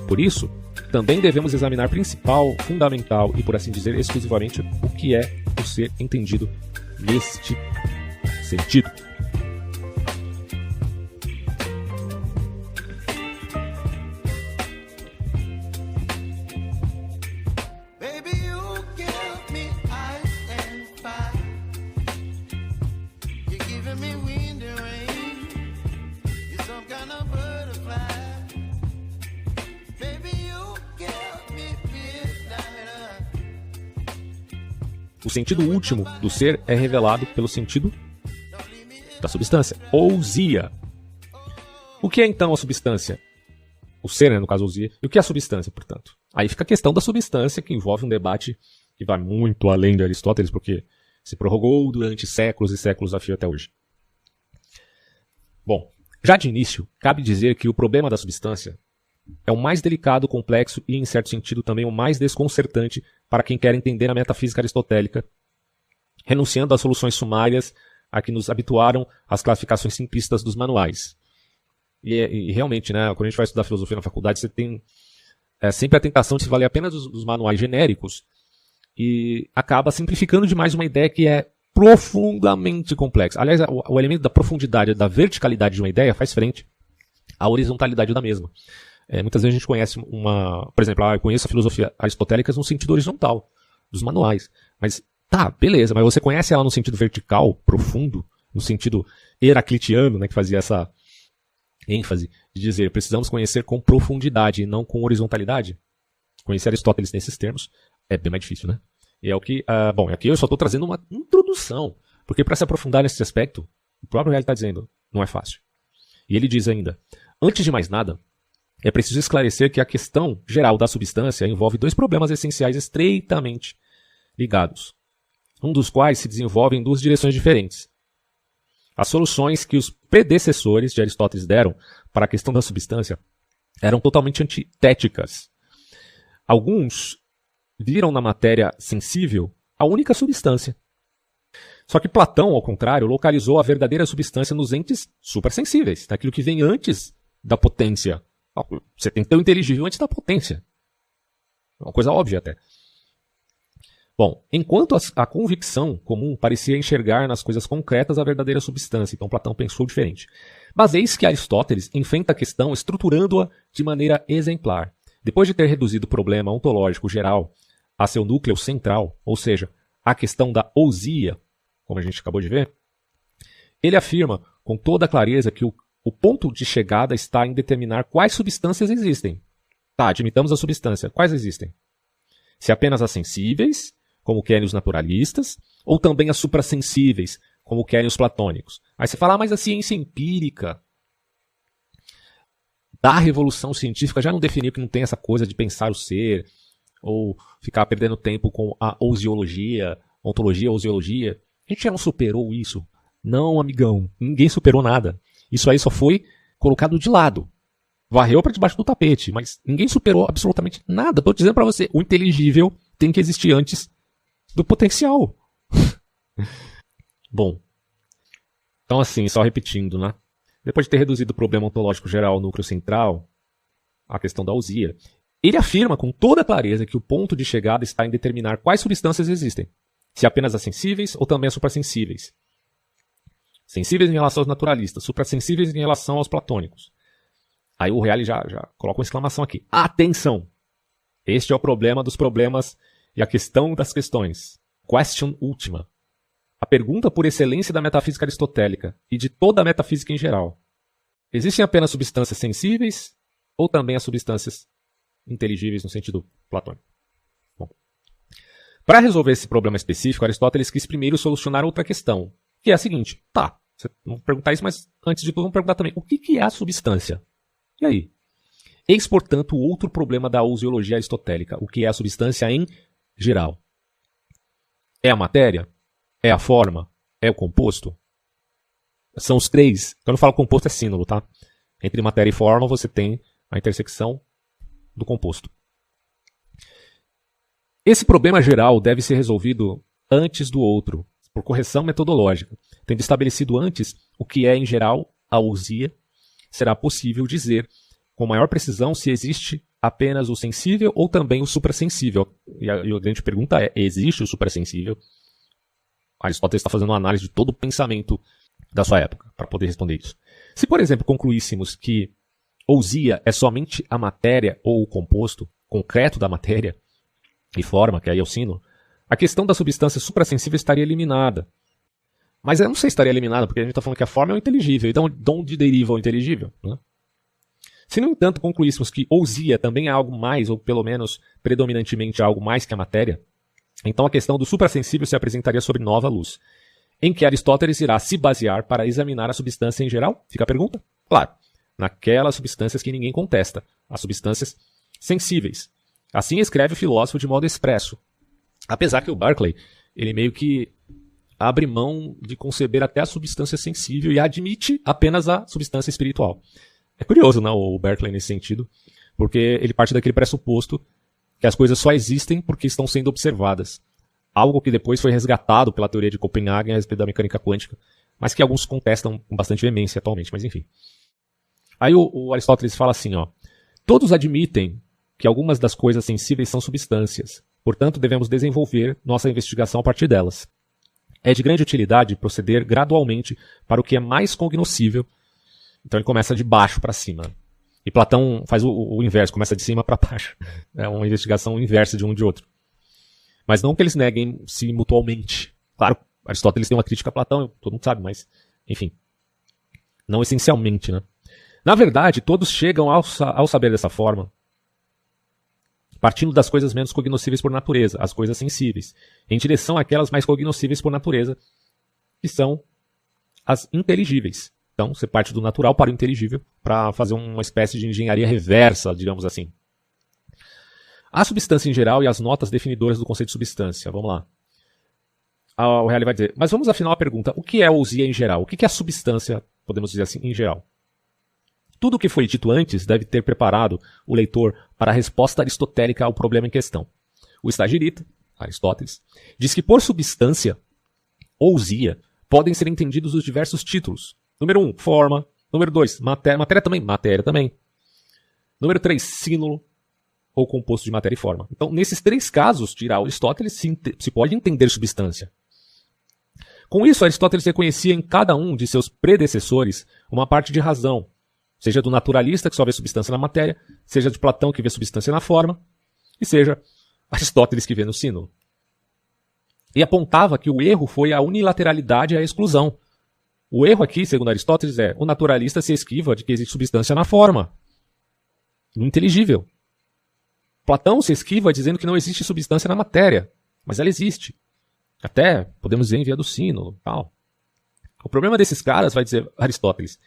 [SPEAKER 1] Por isso, também devemos examinar principal, fundamental e, por assim dizer, exclusivamente o que é o ser entendido neste sentido. O sentido último do ser é revelado pelo sentido da substância, ousia. O que é então a substância? O ser, né, no caso, ousia. E o que é a substância, portanto? Aí fica a questão da substância, que envolve um debate que vai muito além de Aristóteles, porque se prorrogou durante séculos e séculos a fio até hoje. Bom, já de início, cabe dizer que o problema da substância é o mais delicado, complexo e, em certo sentido, também o mais desconcertante para quem quer entender a metafísica aristotélica, renunciando às soluções sumárias a que nos habituaram as classificações simplistas dos manuais. E realmente, né, quando a gente vai estudar filosofia na faculdade, você tem sempre a tentação de se valer apenas dos manuais genéricos e acaba simplificando demais uma ideia que é profundamente complexa. Aliás, o elemento da profundidade, da verticalidade de uma ideia faz frente à horizontalidade da mesma. Muitas vezes a gente conhece por exemplo, eu conheço a filosofia aristotélica no sentido horizontal, dos manuais. Mas, tá, beleza, mas você conhece ela no sentido vertical, profundo, no sentido heraclitiano, né, que fazia essa ênfase de dizer precisamos conhecer com profundidade e não com horizontalidade? Conhecer Aristóteles nesses termos é bem mais difícil, né? E é o que, bom, aqui eu só estou trazendo uma introdução, porque para se aprofundar nesse aspecto, o próprio Reale está dizendo, não é fácil. E ele diz ainda, antes de mais nada, é preciso esclarecer que a questão geral da substância envolve dois problemas essenciais estreitamente ligados, um dos quais se desenvolve em duas direções diferentes. As soluções que os predecessores de Aristóteles deram para a questão da substância eram totalmente antitéticas. Alguns viram na matéria sensível a única substância. Só que Platão, ao contrário, localizou a verdadeira substância nos entes supersensíveis, naquilo que vem antes da potência. Você tem que ter o inteligível antes da potência. É uma coisa óbvia até. Bom, enquanto a convicção comum parecia enxergar nas coisas concretas a verdadeira substância, então Platão pensou diferente. Mas eis que Aristóteles enfrenta a questão estruturando-a de maneira exemplar. Depois de ter reduzido o problema ontológico geral a seu núcleo central, ou seja, a questão da ousia, como a gente acabou de ver, ele afirma com toda clareza que o ponto de chegada está em determinar quais substâncias existem. Tá, admitamos a substância. Quais existem? Se apenas as sensíveis, como querem os naturalistas, ou também as suprassensíveis, como querem os platônicos. Aí você fala, mas a ciência empírica da revolução científica já não definiu que não tem essa coisa de pensar o ser, ou ficar perdendo tempo com a ousiologia, ontologia, ousiologia. A gente já não superou isso. Não, amigão, ninguém superou nada. Isso aí só foi colocado de lado. Varreu para debaixo do tapete, mas ninguém superou absolutamente nada. Estou dizendo para você, o inteligível tem que existir antes do potencial. Bom, então assim, só repetindo, né? Depois de ter reduzido o problema ontológico geral ao núcleo central, a questão da ousia, ele afirma com toda clareza que o ponto de chegada está em determinar quais substâncias existem. Se apenas as sensíveis ou também as suprassensíveis. Sensíveis em relação aos naturalistas, suprassensíveis em relação aos platônicos. Aí o Reale já coloca uma exclamação aqui. Atenção! Este é o problema dos problemas e a questão das questões. Question última. A pergunta por excelência da metafísica aristotélica e de toda a metafísica em geral. Existem apenas substâncias sensíveis ou também as substâncias inteligíveis no sentido platônico? Bom. Para resolver esse problema específico, Aristóteles quis primeiro solucionar outra questão, que é a seguinte. Tá, você não perguntar isso, mas antes de tudo vamos perguntar também. O que é a substância? E aí? Eis, portanto, outro problema da ousiologia aristotélica. O que é a substância em geral? É a matéria? É a forma? É o composto? São os três. Quando eu falo composto é símbolo, tá? Entre matéria e forma você tem a intersecção do composto. Esse problema geral deve ser resolvido antes do outro, por correção metodológica. Tendo estabelecido antes o que é em geral a ousia, será possível dizer com maior precisão se existe apenas o sensível ou também o suprassensível. E a grande pergunta é, existe o suprassensível? Aristóteles está fazendo uma análise de todo o pensamento da sua época para poder responder isso. Se, por exemplo, concluíssemos que ousia é somente a matéria ou o composto concreto da matéria e forma, que aí é o símbolo, a questão da substância suprassensível estaria eliminada. Mas eu não sei se estaria eliminada, porque a gente está falando que a forma é o inteligível. Então, de onde deriva o inteligível? Né? Se, no entanto, concluíssemos que ousia também é algo mais, ou pelo menos predominantemente algo mais que a matéria, então a questão do suprassensível se apresentaria sob nova luz, em que Aristóteles irá se basear para examinar a substância em geral? Fica a pergunta? Claro, naquelas substâncias que ninguém contesta, as substâncias sensíveis. Assim escreve o filósofo de modo expresso. Apesar que o Berkeley, ele meio que abre mão de conceber até a substância sensível e admite apenas a substância espiritual. É curioso, né, o Berkeley nesse sentido, porque ele parte daquele pressuposto que as coisas só existem porque estão sendo observadas. Algo que depois foi resgatado pela teoria de Copenhagen a respeito da mecânica quântica, mas que alguns contestam com bastante veemência atualmente, mas enfim. Aí o Aristóteles fala assim, ó, todos admitem que algumas das coisas sensíveis são substâncias, portanto devemos desenvolver nossa investigação a partir delas. É de grande utilidade proceder gradualmente para o que é mais cognoscível. Então ele começa de baixo para cima. E Platão faz o inverso, começa de cima para baixo. É uma investigação inversa de um e de outro. Mas não que eles neguem-se mutualmente. Claro, Aristóteles tem uma crítica a Platão, todo mundo sabe, mas, enfim. Não essencialmente, né? Na verdade, todos chegam ao saber dessa forma, partindo das coisas menos cognoscíveis por natureza, as coisas sensíveis, em direção àquelas mais cognoscíveis por natureza, que são as inteligíveis. Então, você parte do natural para o inteligível para fazer uma espécie de engenharia reversa, digamos assim. A substância em geral e as notas definidoras do conceito de substância. Vamos lá. O Reale vai dizer, mas vamos afinal à pergunta, o que é ousia em geral? O que é a substância, podemos dizer assim, em geral? Tudo o que foi dito antes deve ter preparado o leitor para a resposta aristotélica ao problema em questão. O Estagirita, Aristóteles, diz que por substância, ousia, podem ser entendidos os diversos títulos. Número 1, forma. Número 2, matéria também. Número 3, sínulo, ou composto de matéria e forma. Então, nesses 3 casos, tirar Aristóteles, se pode entender substância. Com isso, Aristóteles reconhecia em cada um de seus predecessores uma parte de razão, seja do naturalista, que só vê substância na matéria, seja de Platão, que vê substância na forma, e seja Aristóteles, que vê no sínulo. E apontava que o erro foi a unilateralidade e a exclusão. O erro aqui, segundo Aristóteles, é o naturalista se esquiva de que existe substância na forma. Inteligível. Platão se esquiva dizendo que não existe substância na matéria, mas ela existe. Até, podemos dizer, em via do sínulo. Tal. O problema desses caras, vai dizer Aristóteles,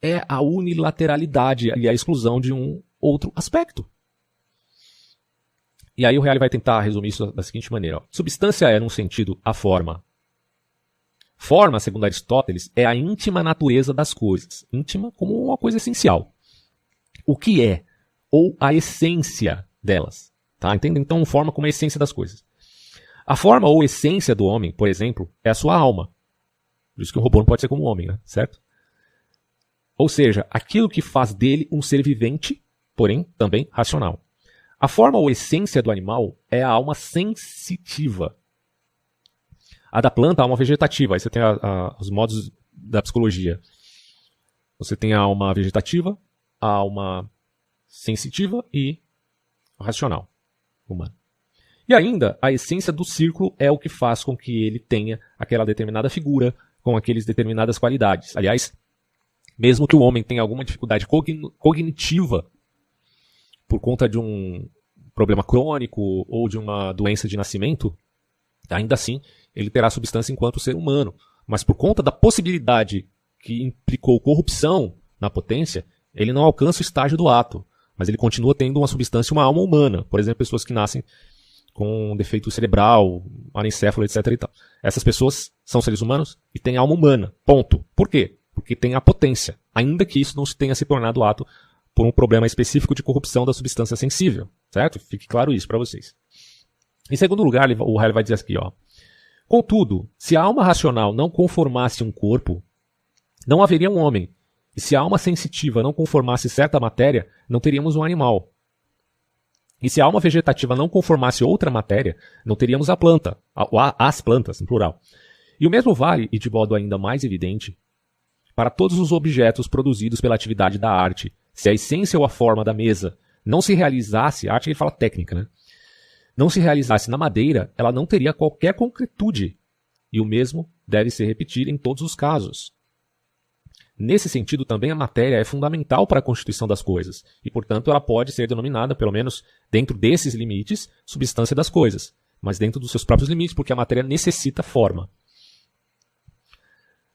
[SPEAKER 1] é a unilateralidade e a exclusão de um outro aspecto. E aí o Reale vai tentar resumir isso da seguinte maneira. Ó. Substância é, num sentido, a forma. Forma, segundo Aristóteles, é a íntima natureza das coisas. Íntima como uma coisa essencial. O que é, ou a essência delas. Tá? Entende? Então, forma como a essência das coisas. A forma ou essência do homem, por exemplo, é a sua alma. Por isso que um robô não pode ser como um homem, né? Certo? Ou seja, aquilo que faz dele um ser vivente, porém também racional. A forma ou essência do animal é a alma sensitiva. A da planta, a alma vegetativa. Aí você tem os modos da psicologia. Você tem a alma vegetativa, a alma sensitiva e racional, humana. E ainda, a essência do círculo é o que faz com que ele tenha aquela determinada figura, com aquelas determinadas qualidades. Aliás, mesmo que o homem tenha alguma dificuldade cognitiva por conta de um problema crônico ou de uma doença de nascimento, ainda assim ele terá substância enquanto ser humano. Mas por conta da possibilidade que implicou corrupção na potência, ele não alcança o estágio do ato, mas ele continua tendo uma substância, uma alma humana. Por exemplo, pessoas que nascem com defeito cerebral, anencéfalo, etc. e tal. Essas pessoas são seres humanos e têm alma humana. Ponto. Por quê? Porque tem a potência, ainda que isso não tenha se tornado ato por um problema específico de corrupção da substância sensível. Certo? Fique claro isso para vocês. Em segundo lugar, o Hale vai dizer aqui, ó. Contudo, se a alma racional não conformasse um corpo, não haveria um homem. E se a alma sensitiva não conformasse certa matéria, não teríamos um animal. E se a alma vegetativa não conformasse outra matéria, não teríamos a planta, as plantas, no plural. E o mesmo vale, e de modo ainda mais evidente, para todos os objetos produzidos pela atividade da arte. Se a essência ou a forma da mesa não se realizasse, a arte ele fala técnica, né? Não se realizasse na madeira, ela não teria qualquer concretude. E o mesmo deve se repetir em todos os casos. Nesse sentido, também a matéria é fundamental para a constituição das coisas, e, portanto, ela pode ser denominada, pelo menos dentro desses limites, substância das coisas, mas dentro dos seus próprios limites, porque a matéria necessita forma.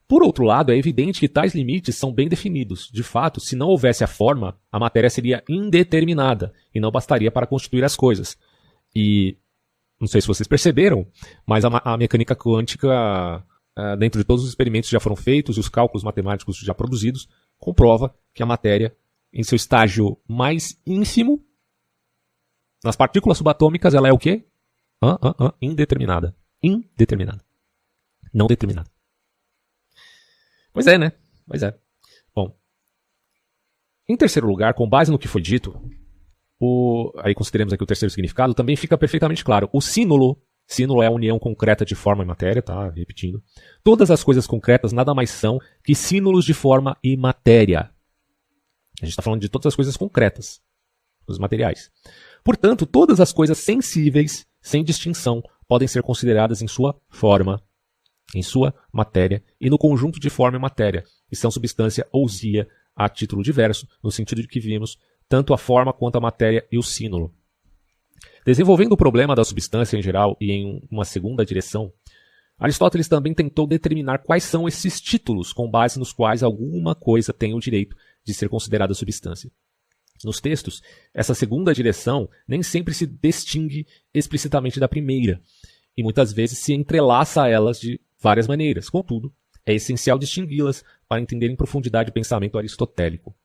[SPEAKER 1] Por outro lado, é evidente que tais limites são bem definidos. De fato, se não houvesse a forma, a matéria seria indeterminada, e não bastaria para constituir as coisas. E, não sei se vocês perceberam, mas a mecânica quântica, dentro de todos os experimentos que já foram feitos e os cálculos matemáticos já produzidos, comprova que a matéria, em seu estágio mais ínfimo, nas partículas subatômicas, ela é o quê? Indeterminada. Indeterminada. Não determinada. Pois é, né? Pois é. Bom, em terceiro lugar, com base no que foi dito, aí consideremos aqui o terceiro significado, também fica perfeitamente claro. O sínulo é a união concreta de forma e matéria, tá? Repetindo. Todas as coisas concretas nada mais são que sínulos de forma e matéria. A gente está falando de todas as coisas concretas, os materiais. Portanto, todas as coisas sensíveis, sem distinção, podem ser consideradas em sua forma, em sua matéria e no conjunto de forma e matéria, e são substância ousia a título diverso, no sentido de que vimos tanto a forma quanto a matéria e o sínulo. Desenvolvendo o problema da substância em geral e em uma segunda direção, Aristóteles também tentou determinar quais são esses títulos com base nos quais alguma coisa tem o direito de ser considerada substância. Nos textos, essa segunda direção nem sempre se distingue explicitamente da primeira, e muitas vezes se entrelaça a elas de várias maneiras. Contudo, é essencial distingui-las para entender em profundidade o pensamento aristotélico.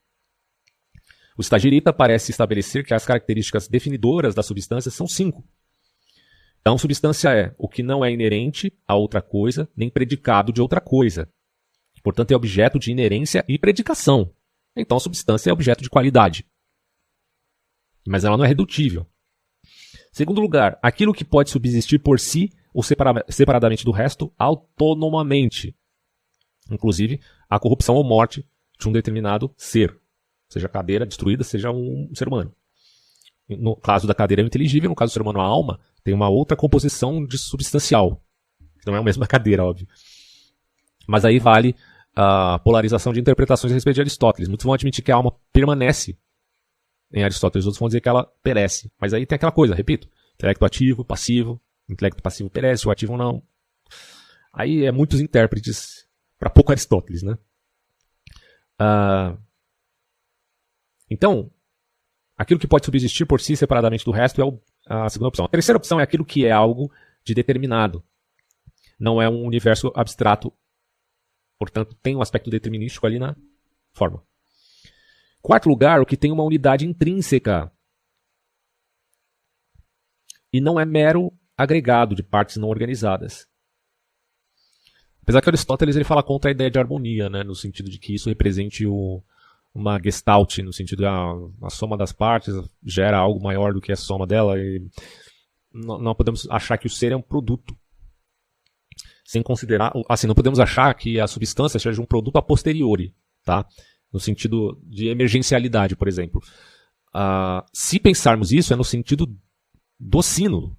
[SPEAKER 1] O Stagirita parece estabelecer que as características definidoras da substância são 5. Então, substância é o que não é inerente a outra coisa, nem predicado de outra coisa. Portanto, é objeto de inerência e predicação. Então, a substância é objeto de qualidade. Mas ela não é redutível. Segundo lugar, aquilo que pode subsistir por si ou separadamente do resto, autonomamente. Inclusive, a corrupção ou morte de um determinado ser. Seja a cadeira destruída, seja um ser humano. No caso da cadeira é o inteligível, no caso do ser humano a alma, tem uma outra composição de substancial. Não é a mesma cadeira, óbvio. Mas aí vale a polarização de interpretações a respeito de Aristóteles. Muitos vão admitir que a alma permanece em Aristóteles, outros vão dizer que ela perece. Mas aí tem aquela coisa, repito, intelecto ativo, passivo, intelecto passivo perece, o ativo não. Aí é muitos intérpretes para pouco Aristóteles, né? Então, aquilo que pode subsistir por si separadamente do resto é a segunda opção. A terceira opção é aquilo que é algo de determinado. Não é um universo abstrato. Portanto, tem um aspecto determinístico ali na forma. Quarto lugar, o que tem uma unidade intrínseca. E não é mero agregado de partes não organizadas. Apesar que Aristóteles ele fala contra a ideia de harmonia, né, no sentido de que isso represente uma gestalt, no sentido de a soma das partes gera algo maior do que a soma dela. E não podemos achar que o ser é um produto. Sem considerar, assim, não podemos achar que a substância seja um produto a posteriori, tá? No sentido de emergencialidade, por exemplo. Se pensarmos isso, é no sentido do sínulo,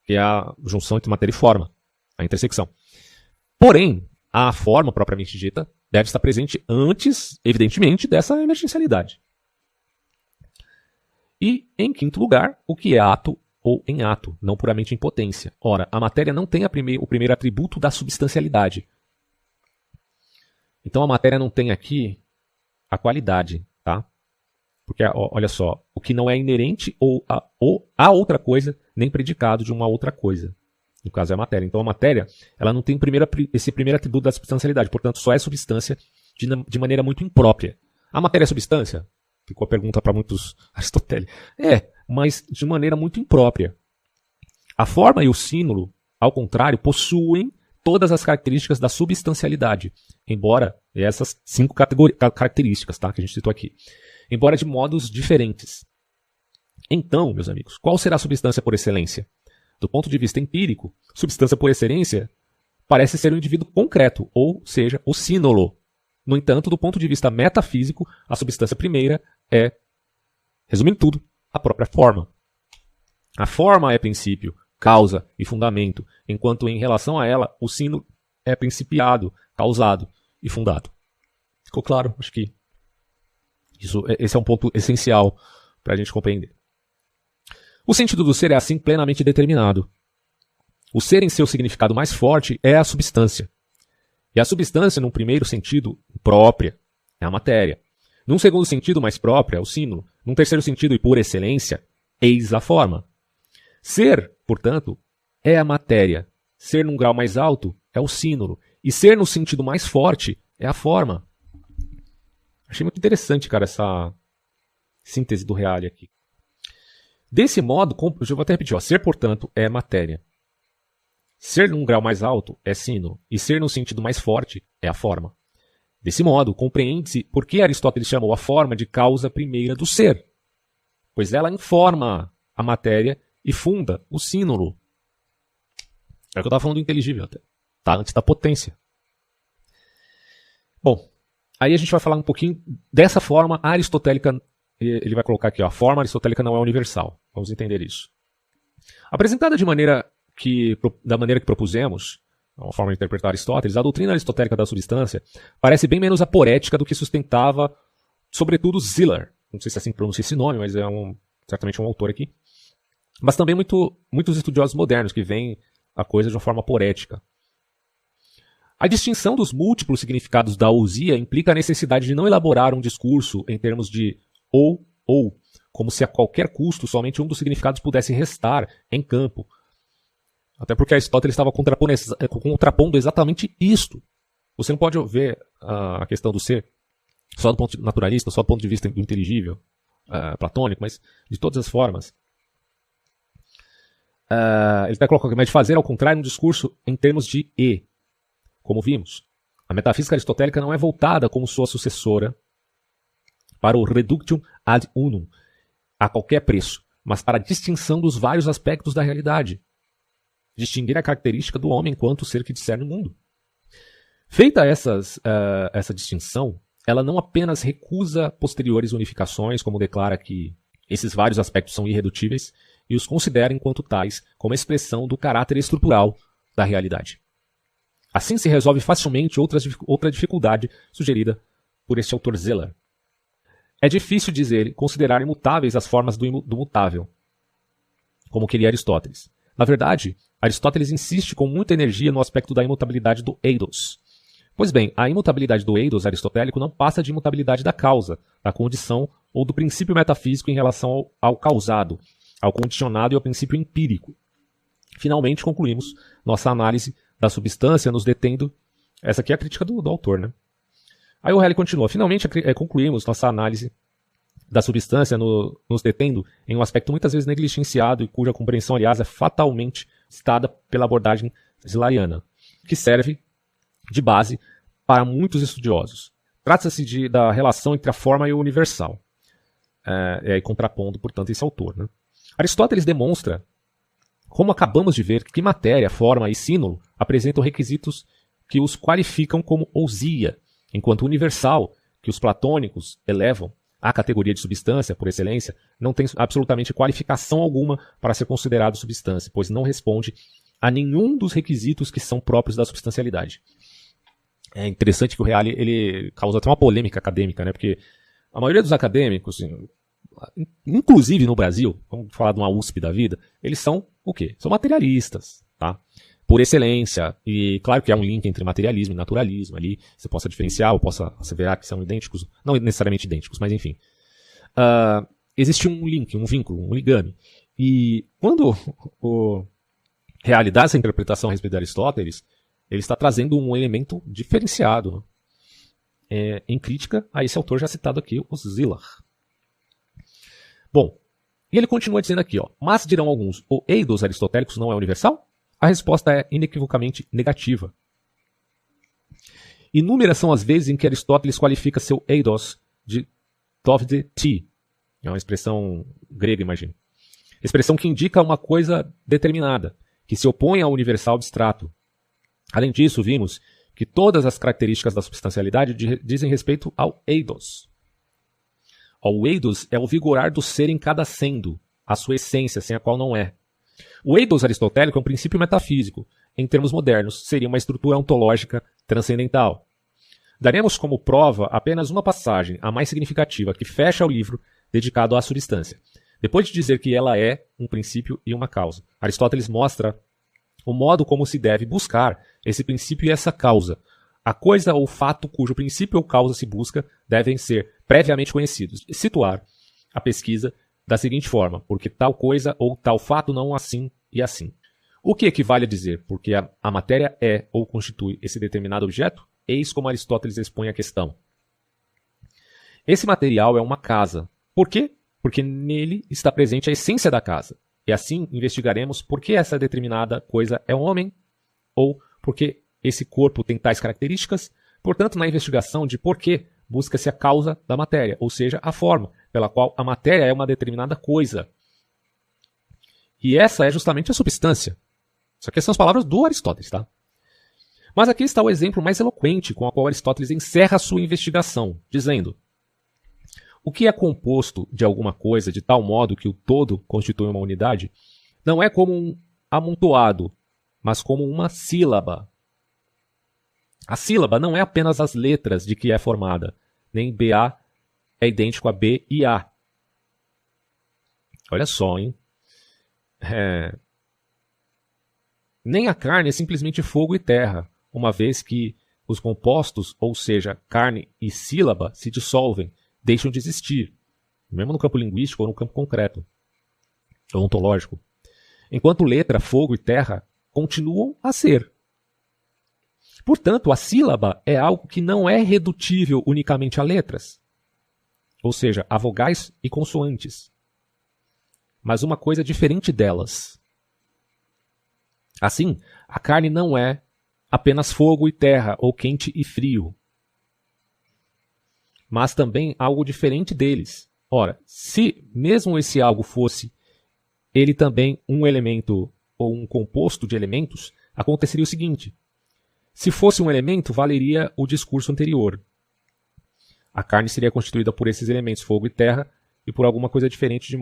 [SPEAKER 1] que é a junção entre matéria e forma, a intersecção. Porém, a forma propriamente dita deve estar presente antes, evidentemente, dessa emergencialidade. E, em quinto lugar, o que é ato ou em ato, não puramente em potência. Ora, a matéria não tem o primeiro atributo da substancialidade. Então a matéria não tem aqui a qualidade, tá? Porque, olha só, o que não é inerente ou a outra coisa, nem predicado de uma outra coisa. No caso é a matéria. Então a matéria, ela não tem esse primeiro atributo da substancialidade, portanto só é substância de maneira muito imprópria. A matéria é substância? Ficou a pergunta para muitos aristotélicos. Mas de maneira muito imprópria. A forma e o sínulo, ao contrário, possuem todas as características da substancialidade, embora essas 5 características, tá, que a gente citou aqui, embora de modos diferentes. Então, meus amigos, qual será a substância por excelência? Do ponto de vista empírico, substância por excelência parece ser um indivíduo concreto, ou seja, o sínulo. No entanto, do ponto de vista metafísico, a substância primeira é, resumindo tudo, a própria forma. A forma é princípio, causa e fundamento, enquanto em relação a ela, o sínulo é principiado, causado e fundado. Ficou claro? Acho que esse é um ponto essencial para a gente compreender. O sentido do ser é assim plenamente determinado. O ser em seu significado mais forte é a substância. E a substância, num primeiro sentido, própria, é a matéria. Num segundo sentido, mais própria, é o símbolo. Num terceiro sentido, e por excelência, eis a forma. Ser, portanto, é a matéria. Ser num grau mais alto é o símbolo. E ser no sentido mais forte é a forma. Achei muito interessante, cara, essa síntese do Reale aqui. Desse modo, eu vou até repetir, ser, portanto, é matéria. Ser num grau mais alto é símbolo. E ser no sentido mais forte é a forma. Desse modo, compreende-se por que Aristóteles chamou a forma de causa primeira do ser, pois ela informa a matéria e funda o sínulo. É o que eu estava falando do inteligível até. Tá antes da potência. Bom, aí a gente vai falar um pouquinho dessa forma aristotélica. Ele vai colocar aqui, ó, a forma aristotélica não é universal. Vamos entender isso. Apresentada da maneira que propusemos, uma forma de interpretar Aristóteles, a doutrina aristotélica da substância parece bem menos aporética do que sustentava, sobretudo, Ziller. Não sei se assim pronuncia esse nome, mas é certamente um autor aqui. Mas também muitos estudiosos modernos que veem a coisa de uma forma aporética. A distinção dos múltiplos significados da ousia implica a necessidade de não elaborar um discurso em termos de ou, como se a qualquer custo somente um dos significados pudesse restar em campo. Até porque Aristóteles estava contrapondo exatamente isto. Você não pode ver a questão do ser só do ponto naturalista, só do ponto de vista do inteligível. platônico, mas de todas as formas. Ele está colocando, mas de fazer ao contrário um discurso em termos de e, como vimos. A metafísica aristotélica não é voltada como sua sucessora para o reductium ad unum, a qualquer preço, mas para a distinção dos vários aspectos da realidade. Distinguir a característica do homem enquanto ser que discerne o mundo. Feita essa distinção, ela não apenas recusa posteriores unificações, como declara que esses vários aspectos são irredutíveis, e os considera enquanto tais como expressão do caráter estrutural da realidade. Assim se resolve facilmente outra dificuldade sugerida por este autor Zeller. É difícil dizer, considerar imutáveis as formas do mutável, como queria Aristóteles. Na verdade, Aristóteles insiste com muita energia no aspecto da imutabilidade do eidos. Pois bem, a imutabilidade do eidos aristotélico não passa de imutabilidade da causa, da condição ou do princípio metafísico em relação ao causado, ao condicionado e ao princípio empírico. Finalmente concluímos nossa análise da substância nos detendo... Essa aqui é a crítica do autor, né? Aí o Halley continua. Finalmente concluímos nossa análise da substância nos detendo em um aspecto muitas vezes negligenciado e cuja compreensão, aliás, é fatalmente citada pela abordagem zilleriana, que serve de base para muitos estudiosos. Trata-se da relação entre a forma e o universal. E aí contrapondo, portanto, esse autor, né? Aristóteles demonstra, como acabamos de ver, que matéria, forma e símbolo apresentam requisitos que os qualificam como ousia, enquanto universal, que os platônicos elevam à categoria de substância, por excelência, não tem absolutamente qualificação alguma para ser considerado substância, pois não responde a nenhum dos requisitos que são próprios da substancialidade. É interessante que o Reale ele causa até uma polêmica acadêmica, né? Porque a maioria dos acadêmicos, assim, inclusive no Brasil, vamos falar de uma USP da vida, eles são o quê? São materialistas, tá? Por excelência. E claro que há um link entre materialismo e naturalismo ali, você possa diferenciar ou possa asseverar que são idênticos, não necessariamente idênticos, mas enfim. Existe um link, um vínculo, um ligame. E quando o Reale dá essa interpretação a respeito de Aristóteles, ele está trazendo um elemento diferenciado, né? Em crítica a esse autor já citado aqui, o Zeller. Bom, e ele continua dizendo aqui, ó, mas dirão alguns, o eidos aristotélicos não é universal? A resposta é inequivocamente negativa. Inúmeras são as vezes em que Aristóteles qualifica seu eidos de tovde ti. É uma expressão grega, imagino. Expressão que indica uma coisa determinada, que se opõe ao universal abstrato. Além disso, vimos que todas as características da substancialidade dizem respeito ao eidos. O eidos é o vigorar do ser em cada sendo, a sua essência, sem a qual não é. O eidos aristotélico é um princípio metafísico. Em termos modernos, seria uma estrutura ontológica transcendental. Daremos como prova apenas uma passagem, a mais significativa, que fecha o livro dedicado à substância. Depois de dizer que ela é um princípio e uma causa, Aristóteles mostra o modo como se deve buscar esse princípio e essa causa. A coisa ou fato cujo princípio ou causa se busca devem ser previamente conhecidos. E situar a pesquisa da seguinte forma, porque tal coisa ou tal fato não assim e assim. O que equivale a dizer, porque a matéria é ou constitui esse determinado objeto? Eis como Aristóteles expõe a questão. Esse material é uma casa. Por quê? Porque nele está presente a essência da casa. E assim investigaremos por que essa determinada coisa é um homem, ou porque esse corpo tem tais características. Portanto, na investigação de por que, busca-se a causa da matéria, ou seja, a forma pela qual a matéria é uma determinada coisa. E essa é justamente a substância. Isso aqui são as palavras do Aristóteles, tá? Mas aqui está o exemplo mais eloquente com o qual Aristóteles encerra a sua investigação, dizendo: o que é composto de alguma coisa de tal modo que o todo constitui uma unidade, não é como um amontoado, mas como uma sílaba. A sílaba não é apenas as letras de que é formada, nem BA é idêntico a B e A. Olha só, hein? Nem a carne é simplesmente fogo e terra, uma vez que os compostos, ou seja, carne e sílaba, se dissolvem, deixam de existir, mesmo no campo linguístico ou no campo concreto, ou ontológico. Enquanto letra, fogo e terra continuam a ser. Portanto, a sílaba é algo que não é redutível unicamente a letras. ou seja, há vogais e consoantes, mas uma coisa diferente delas. Assim, a carne não é apenas fogo e terra, ou quente e frio, mas também algo diferente deles. Ora, se mesmo esse algo fosse ele também um elemento ou um composto de elementos, aconteceria o seguinte: se fosse um elemento, valeria o discurso anterior. A carne seria constituída por esses elementos, fogo e terra, e por alguma coisa diferente de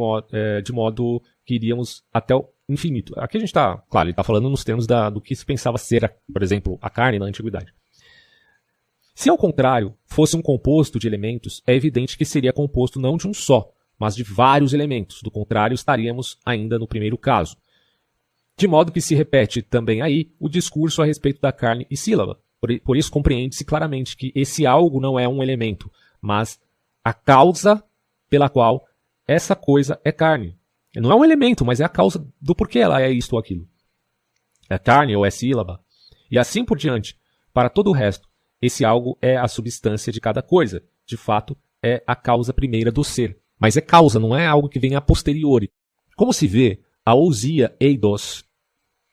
[SPEAKER 1] modo que iríamos até o infinito. Aqui a gente está, claro, ele está falando nos termos do que se pensava ser, por exemplo, a carne na antiguidade. Se ao contrário fosse um composto de elementos, é evidente que seria composto não de um só, mas de vários elementos. Do contrário, estaríamos ainda no primeiro caso. De modo que se repete também aí o discurso a respeito da carne e sílaba. Por isso compreende-se claramente que esse algo não é um elemento, mas a causa pela qual essa coisa é carne. Não é um elemento, mas é a causa do porquê ela é isto ou aquilo. É carne ou é sílaba. E assim por diante. Para todo o resto, esse algo é a substância de cada coisa. De fato, é a causa primeira do ser. Mas é causa, não é algo que vem a posteriori. Como se vê, a ousia eidos,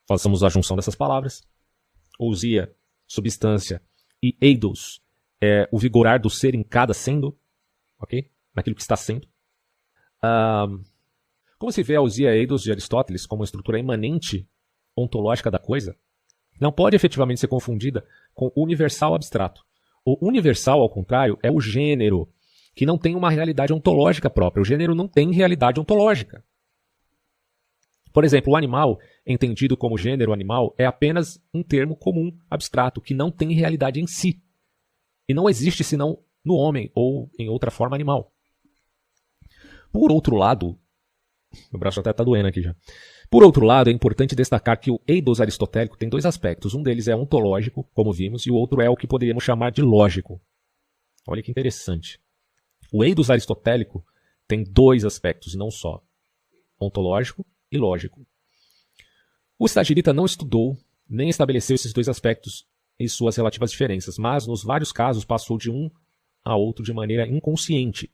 [SPEAKER 1] façamos a junção dessas palavras, ousia, substância, e eidos, é o vigorar do ser em cada sendo, ok? Naquilo que está sendo. Como se vê a ousia eidos de Aristóteles como uma estrutura imanente ontológica da coisa, não pode efetivamente ser confundida com o universal abstrato. O universal, ao contrário, é o gênero, que não tem uma realidade ontológica própria. O gênero não tem realidade ontológica. Por exemplo, o animal, entendido como gênero animal, é apenas um termo comum, abstrato, que não tem realidade em si. E não existe senão no homem, ou em outra forma animal. Por outro lado, meu braço até está doendo aqui já. Por outro lado, é importante destacar que o eidos aristotélico tem dois aspectos. Um deles é ontológico, como vimos, e o outro é o que poderíamos chamar de lógico. Olha que interessante. O eidos aristotélico tem dois aspectos, não só. Ontológico e lógico. O Stagirita não estudou nem estabeleceu esses dois aspectos e suas relativas diferenças, mas nos vários casos passou de um a outro de maneira inconsciente.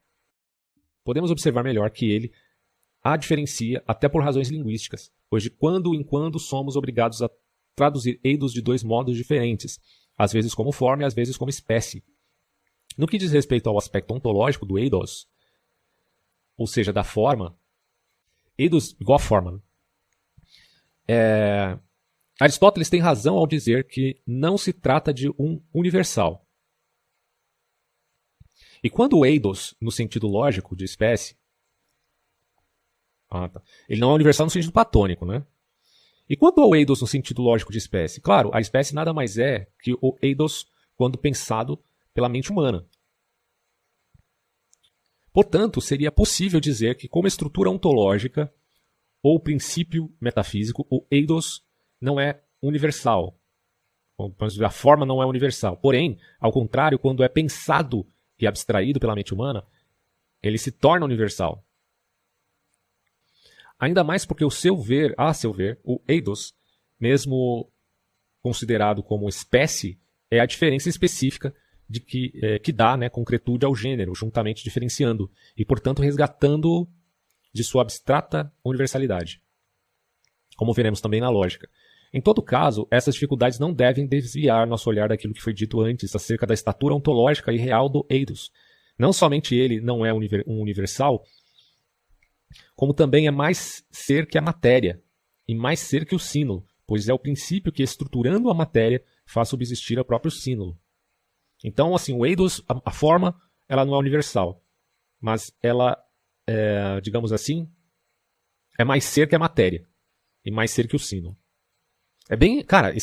[SPEAKER 1] Podemos observar melhor que ele a diferencia até por razões linguísticas, pois de quando em quando somos obrigados a traduzir eidos de dois modos diferentes, às vezes como forma e às vezes como espécie. No que diz respeito ao aspecto ontológico do eidos, ou seja, da forma, eidos igual a forma, Aristóteles tem razão ao dizer que não se trata de um universal. E quando o eidos, no sentido lógico de espécie, ele não é universal no sentido platônico, né? E quanto ao eidos no sentido lógico de espécie? Claro, a espécie nada mais é que o eidos quando pensado pela mente humana. Portanto, seria possível dizer que, como estrutura ontológica ou princípio metafísico, o eidos não é universal. A forma não é universal. Porém, ao contrário, quando é pensado e abstraído pela mente humana, ele se torna universal. Ainda mais porque, a seu ver, o eidos, mesmo considerado como espécie, é a diferença específica de que dá, né, concretude ao gênero, juntamente diferenciando e, portanto, resgatando de sua abstrata universalidade. Como veremos também na lógica. Em todo caso, essas dificuldades não devem desviar nosso olhar daquilo que foi dito antes acerca da estatura ontológica e real do eidos. Não somente ele não é um universal, como também é mais ser que a matéria, e mais ser que o símbolo, pois é o princípio que, estruturando a matéria, faz subsistir o próprio símbolo. Então, assim, o eidos, a forma, ela não é universal, mas ela, digamos assim, é mais ser que a matéria, e mais ser que o símbolo. É bem, cara,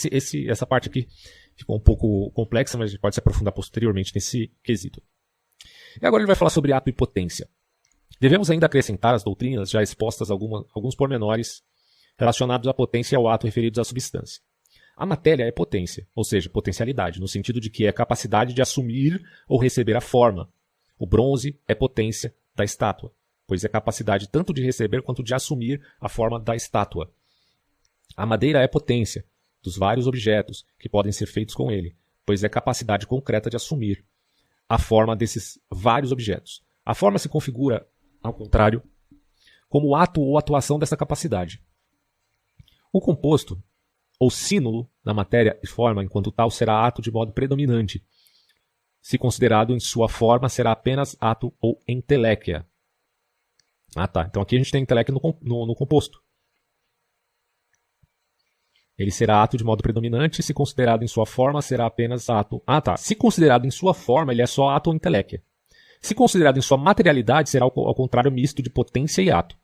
[SPEAKER 1] essa parte aqui ficou um pouco complexa, mas a gente pode se aprofundar posteriormente nesse quesito. E agora ele vai falar sobre ato e potência. Devemos ainda acrescentar às doutrinas já expostas alguns pormenores relacionados à potência e ao ato referidos à substância. A matéria é potência, ou seja, potencialidade, no sentido de que é a capacidade de assumir ou receber a forma. O bronze é potência da estátua, pois é capacidade tanto de receber quanto de assumir a forma da estátua. A madeira é potência dos vários objetos que podem ser feitos com ele, pois é capacidade concreta de assumir a forma desses vários objetos. A forma se configura, ao contrário, como ato ou atuação dessa capacidade. O composto, ou sínulo, da matéria e forma, enquanto tal, será ato de modo predominante. Se considerado em sua forma, será apenas ato ou entelequia. Ah, tá. Então aqui a gente tem entelequia no composto. Ele será ato de modo predominante, se considerado em sua forma, será apenas ato. Ah, tá. Se considerado em sua forma, ele é só ato ou entelequia. Se considerado em sua materialidade, será ao contrário misto de potência e ato.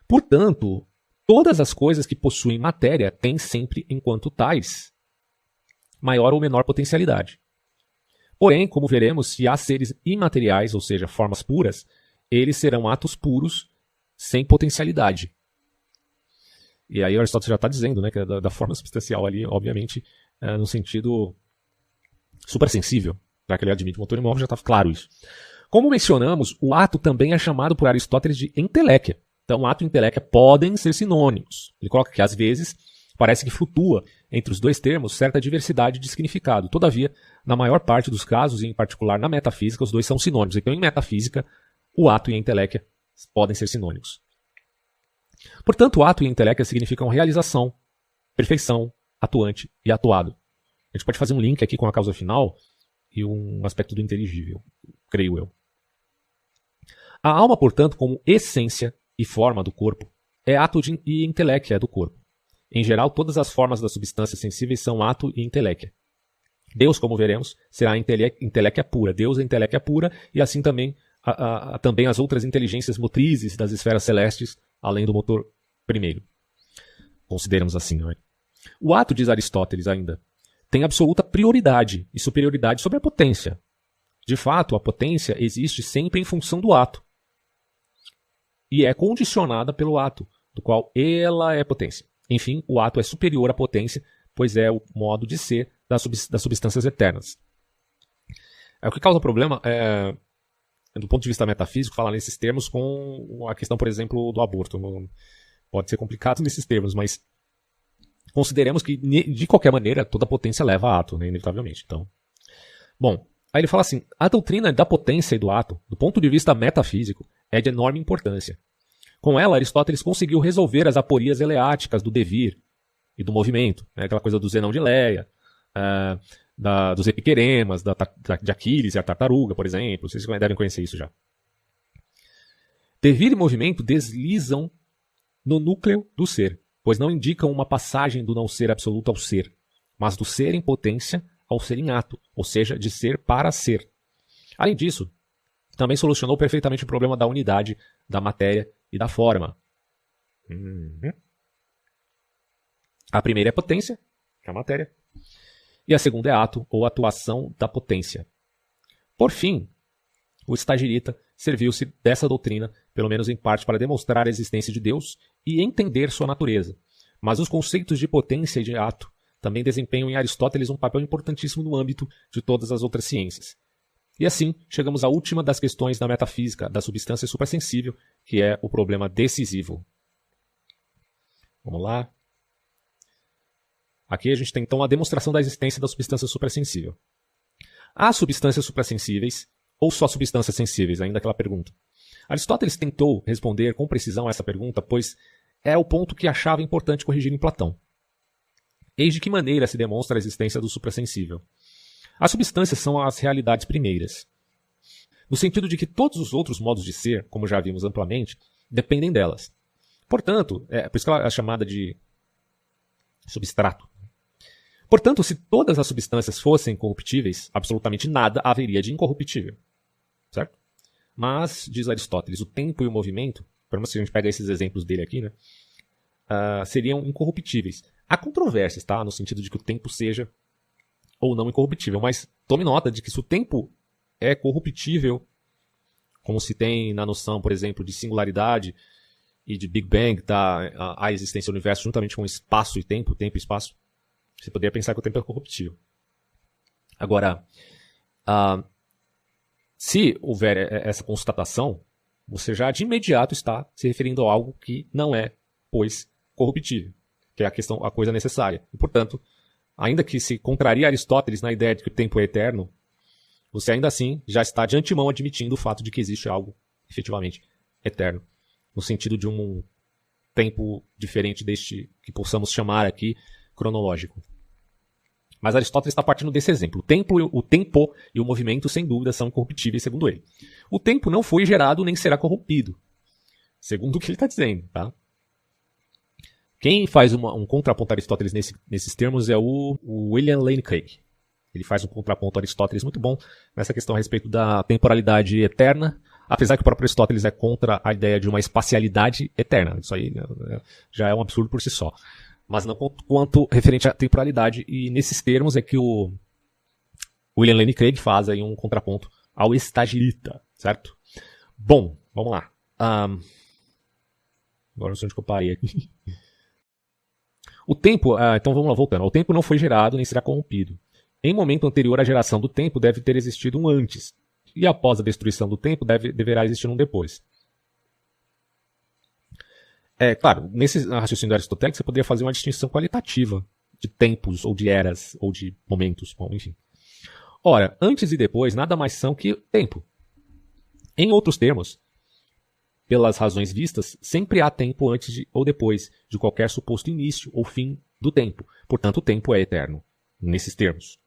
[SPEAKER 1] Portanto, todas as coisas que possuem matéria têm sempre, enquanto tais, maior ou menor potencialidade. Porém, como veremos, se há seres imateriais, ou seja, formas puras, eles serão atos puros sem potencialidade. E aí Aristóteles já está dizendo, né, que é da forma substancial ali, obviamente, no sentido supersensível, já que ele admite o motor imóvel, já está claro isso. Como mencionamos, o ato também é chamado por Aristóteles de entelequia. Então, ato e entelequia podem ser sinônimos. Ele coloca que, às vezes, parece que flutua entre os dois termos certa diversidade de significado. Todavia, na maior parte dos casos, e em particular na metafísica, os dois são sinônimos. Então, em metafísica, o ato e a entelequia podem ser sinônimos. Portanto, ato e entelequia significam realização, perfeição, atuante e atuado. A gente pode fazer um link aqui com a causa final e um aspecto do inteligível, creio eu. A alma, portanto, como essência e forma do corpo, é ato e entelequia do corpo. Em geral, todas as formas das substâncias sensíveis são ato e entelequia. Deus, como veremos, será entelequia pura. Deus é entelequia pura e assim também, também as outras inteligências motrizes das esferas celestes, além do motor primeiro. Consideramos assim, não é? O ato, diz Aristóteles ainda, tem absoluta prioridade e superioridade sobre a potência. De fato, a potência existe sempre em função do ato. E é condicionada pelo ato, do qual ela é potência. Enfim, o ato é superior à potência, pois é o modo de ser das substâncias eternas. O que causa problema é, do ponto de vista metafísico, falar nesses termos com a questão, por exemplo, do aborto. Pode ser complicado nesses termos, mas consideremos que, de qualquer maneira, toda potência leva a ato, né, inevitavelmente. Então, bom, aí ele fala assim, a doutrina da potência e do ato, do ponto de vista metafísico, é de enorme importância. Com ela, Aristóteles conseguiu resolver as aporias eleáticas do devir e do movimento, né, aquela coisa do Zenão de Leia, dos epiqueremas, de Aquiles e a tartaruga, por exemplo. Vocês devem conhecer isso já. Devir e movimento deslizam no núcleo do ser, pois não indicam uma passagem do não ser absoluto ao ser, mas do ser em potência ao ser em ato, ou seja, de ser para ser. Além disso, também solucionou perfeitamente o problema da unidade da matéria e da forma. A primeira é potência, que é a matéria, e a segunda é ato ou atuação da potência. Por fim, o Stagirita serviu-se dessa doutrina, pelo menos em parte, para demonstrar a existência de Deus e entender sua natureza. Mas os conceitos de potência e de ato também desempenham em Aristóteles um papel importantíssimo no âmbito de todas as outras ciências. E assim, chegamos à última das questões da metafísica da substância suprassensível, que é o problema decisivo. Vamos lá. Aqui a gente tem então a demonstração da existência da substância suprassensível. Há substâncias suprassensíveis ou só substâncias sensíveis? Ainda aquela pergunta. Aristóteles tentou responder com precisão a essa pergunta, pois é o ponto que achava importante corrigir em Platão. Eis de que maneira se demonstra a existência do suprassensível. As substâncias são as realidades primeiras, no sentido de que todos os outros modos de ser, como já vimos amplamente, dependem delas. Portanto, por isso que ela é chamada de substrato. Portanto, se todas as substâncias fossem corruptíveis, absolutamente nada haveria de incorruptível. Certo? Mas, diz Aristóteles, o tempo e o movimento, pelo menos se a gente pega esses exemplos dele aqui, né, seriam incorruptíveis. Há controvérsias, tá? No sentido de que o tempo seja ou não incorruptível, mas tome nota de que se o tempo é corruptível, como se tem na noção, por exemplo, de singularidade e de Big Bang, tá, a existência do universo juntamente com espaço e tempo e espaço, você poderia pensar que o tempo é corruptível. Agora, se houver essa constatação, você já de imediato está se referindo a algo que não é, pois, corruptível, que é a coisa necessária. E, portanto, ainda que se contraria Aristóteles na ideia de que o tempo é eterno, você ainda assim já está de antemão admitindo o fato de que existe algo efetivamente eterno, no sentido de um tempo diferente deste que possamos chamar aqui cronológico. Mas Aristóteles está partindo desse exemplo. O tempo e o movimento, sem dúvida, são incorruptíveis, segundo ele. O tempo não foi gerado nem será corrompido, segundo o que ele está dizendo. Tá? Quem faz um contraponto a Aristóteles nesses termos é o William Lane Craig. Ele faz um contraponto a Aristóteles muito bom nessa questão a respeito da temporalidade eterna, apesar que o próprio Aristóteles é contra a ideia de uma espacialidade eterna. Isso aí já é um absurdo por si só. Mas não quanto referente à temporalidade, e nesses termos é que o William Lane Craig faz aí um contraponto ao Estagirita, certo? Bom, vamos lá. Agora não sei onde que eu parei aqui. O tempo, então vamos lá, voltando. O tempo não foi gerado nem será corrompido. Em momento anterior à geração do tempo deve ter existido um antes, e após a destruição do tempo deverá existir um depois. Claro, nesse raciocínio aristotélico você poderia fazer uma distinção qualitativa de tempos, ou de eras, ou de momentos, bom, enfim. Ora, antes e depois nada mais são que tempo. Em outros termos, pelas razões vistas, sempre há tempo antes ou depois de qualquer suposto início ou fim do tempo. Portanto, o tempo é eterno, nesses termos.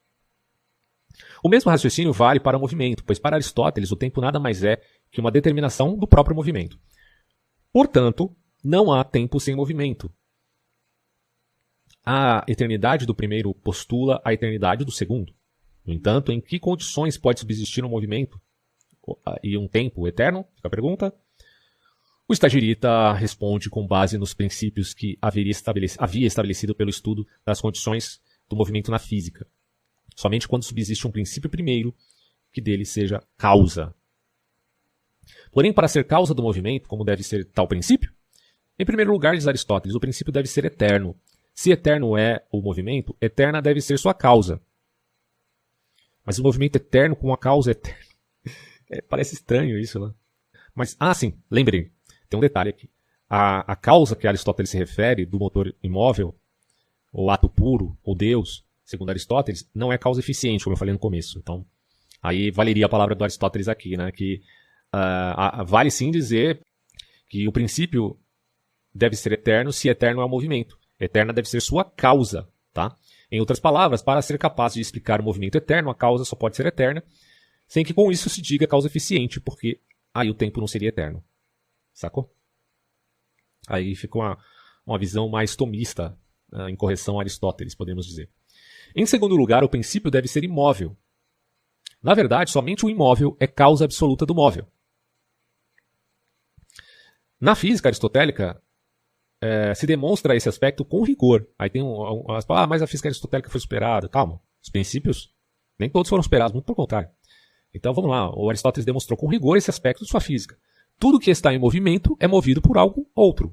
[SPEAKER 1] O mesmo raciocínio vale para o movimento, pois para Aristóteles o tempo nada mais é que uma determinação do próprio movimento. Portanto, não há tempo sem movimento. A eternidade do primeiro postula a eternidade do segundo. No entanto, em que condições pode subsistir um movimento e um tempo eterno? Fica a pergunta. O Estagirita responde com base nos princípios que havia estabelecido pelo estudo das condições do movimento na física. Somente quando subsiste um princípio primeiro, que dele seja causa. Porém, para ser causa do movimento, como deve ser tal princípio? Em primeiro lugar, diz Aristóteles, o princípio deve ser eterno. Se eterno é o movimento, eterna deve ser sua causa. Mas o movimento eterno com uma causa eterna. Parece estranho isso, né? Mas, sim, lembrei. Tem um detalhe aqui. A causa que Aristóteles se refere, do motor imóvel, ou ato puro, ou Deus, segundo Aristóteles, não é causa eficiente, como eu falei no começo. Então, aí valeria a palavra do Aristóteles aqui, né? Que vale sim dizer que o princípio deve ser eterno se eterno é o movimento. Eterna deve ser sua causa, tá? Em outras palavras, para ser capaz de explicar o movimento eterno, a causa só pode ser eterna, sem que com isso se diga causa eficiente, porque aí o tempo não seria eterno. Sacou? Aí fica uma visão mais tomista, em correção a Aristóteles, podemos dizer. Em segundo lugar, o princípio deve ser imóvel. Na verdade, somente o imóvel é causa absoluta do móvel. Na física aristotélica, se demonstra esse aspecto com rigor. Aí tem mas a física aristotélica foi superada. Calma, os princípios nem todos foram superados, muito pelo contrário. Então vamos lá, o Aristóteles demonstrou com rigor esse aspecto de sua física. Tudo que está em movimento é movido por algo outro.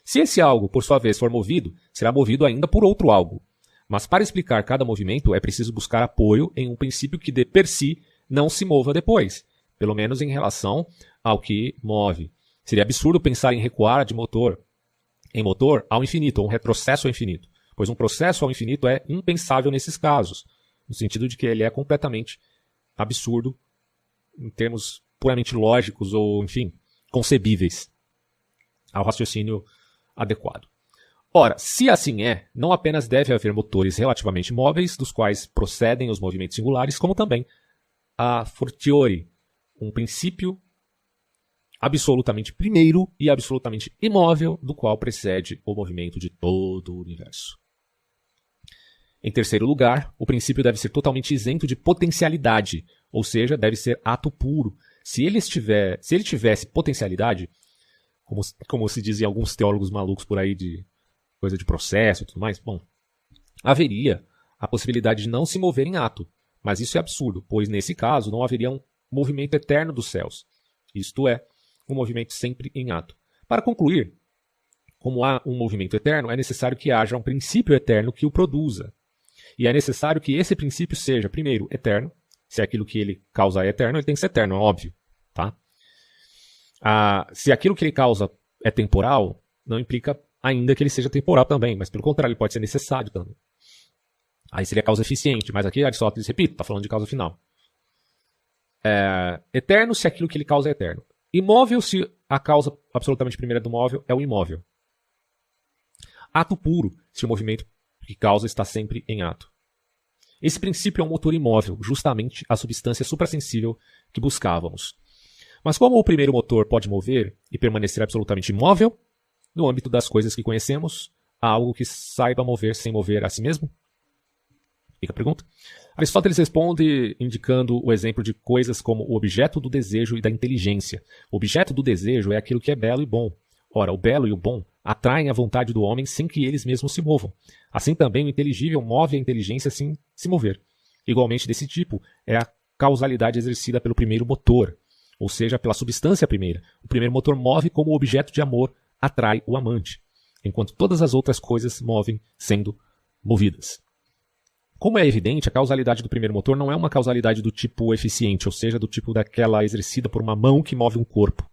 [SPEAKER 1] Se esse algo, por sua vez, for movido, será movido ainda por outro algo. Mas para explicar cada movimento é preciso buscar apoio em um princípio que de per si não se mova depois, pelo menos em relação ao que move. Seria absurdo pensar em recuar em motor ao infinito, ou um retrocesso ao infinito, pois um processo ao infinito é impensável nesses casos, no sentido de que ele é completamente absurdo em termos puramente lógicos ou, enfim, concebíveis ao raciocínio adequado. Ora, se assim é, não apenas deve haver motores relativamente móveis, dos quais procedem os movimentos singulares, como também a fortiori, um princípio absolutamente primeiro e absolutamente imóvel, do qual precede o movimento de todo o universo. Em terceiro lugar, o princípio deve ser totalmente isento de potencialidade, ou seja, deve ser ato puro. Se ele tivesse potencialidade, como se dizem alguns teólogos malucos por aí de coisa de processo e tudo mais, bom, haveria a possibilidade de não se mover em ato. Mas isso é absurdo, pois nesse caso não haveria um movimento eterno dos céus. Isto é, um movimento sempre em ato. Para concluir, como há um movimento eterno, é necessário que haja um princípio eterno que o produza. E é necessário que esse princípio seja, primeiro, eterno. Se aquilo que ele causa é eterno, ele tem que ser eterno, é óbvio. Tá? Se aquilo que ele causa é temporal, não implica ainda que ele seja temporal também, mas pelo contrário, ele pode ser necessário também. Aí seria causa eficiente, mas aqui Aristóteles, repito, está falando de causa final. Eterno se aquilo que ele causa é eterno. Imóvel se a causa absolutamente primeira do móvel é o imóvel. Ato puro se o movimento que causa está sempre em ato. Esse princípio é um motor imóvel, justamente a substância suprassensível que buscávamos. Mas como o primeiro motor pode mover e permanecer absolutamente imóvel, no âmbito das coisas que conhecemos, há algo que saiba mover sem mover a si mesmo? Fica a pergunta. Aristóteles responde indicando o exemplo de coisas como o objeto do desejo e da inteligência. O objeto do desejo é aquilo que é belo e bom. Ora, o belo e o bom atraem a vontade do homem sem que eles mesmos se movam. Assim também o inteligível move a inteligência sem se mover. Igualmente desse tipo é a causalidade exercida pelo primeiro motor, ou seja, pela substância primeira. O primeiro motor move como o objeto de amor atrai o amante, enquanto todas as outras coisas movem sendo movidas. Como é evidente, a causalidade do primeiro motor não é uma causalidade do tipo eficiente, ou seja, do tipo daquela exercida por uma mão que move um corpo,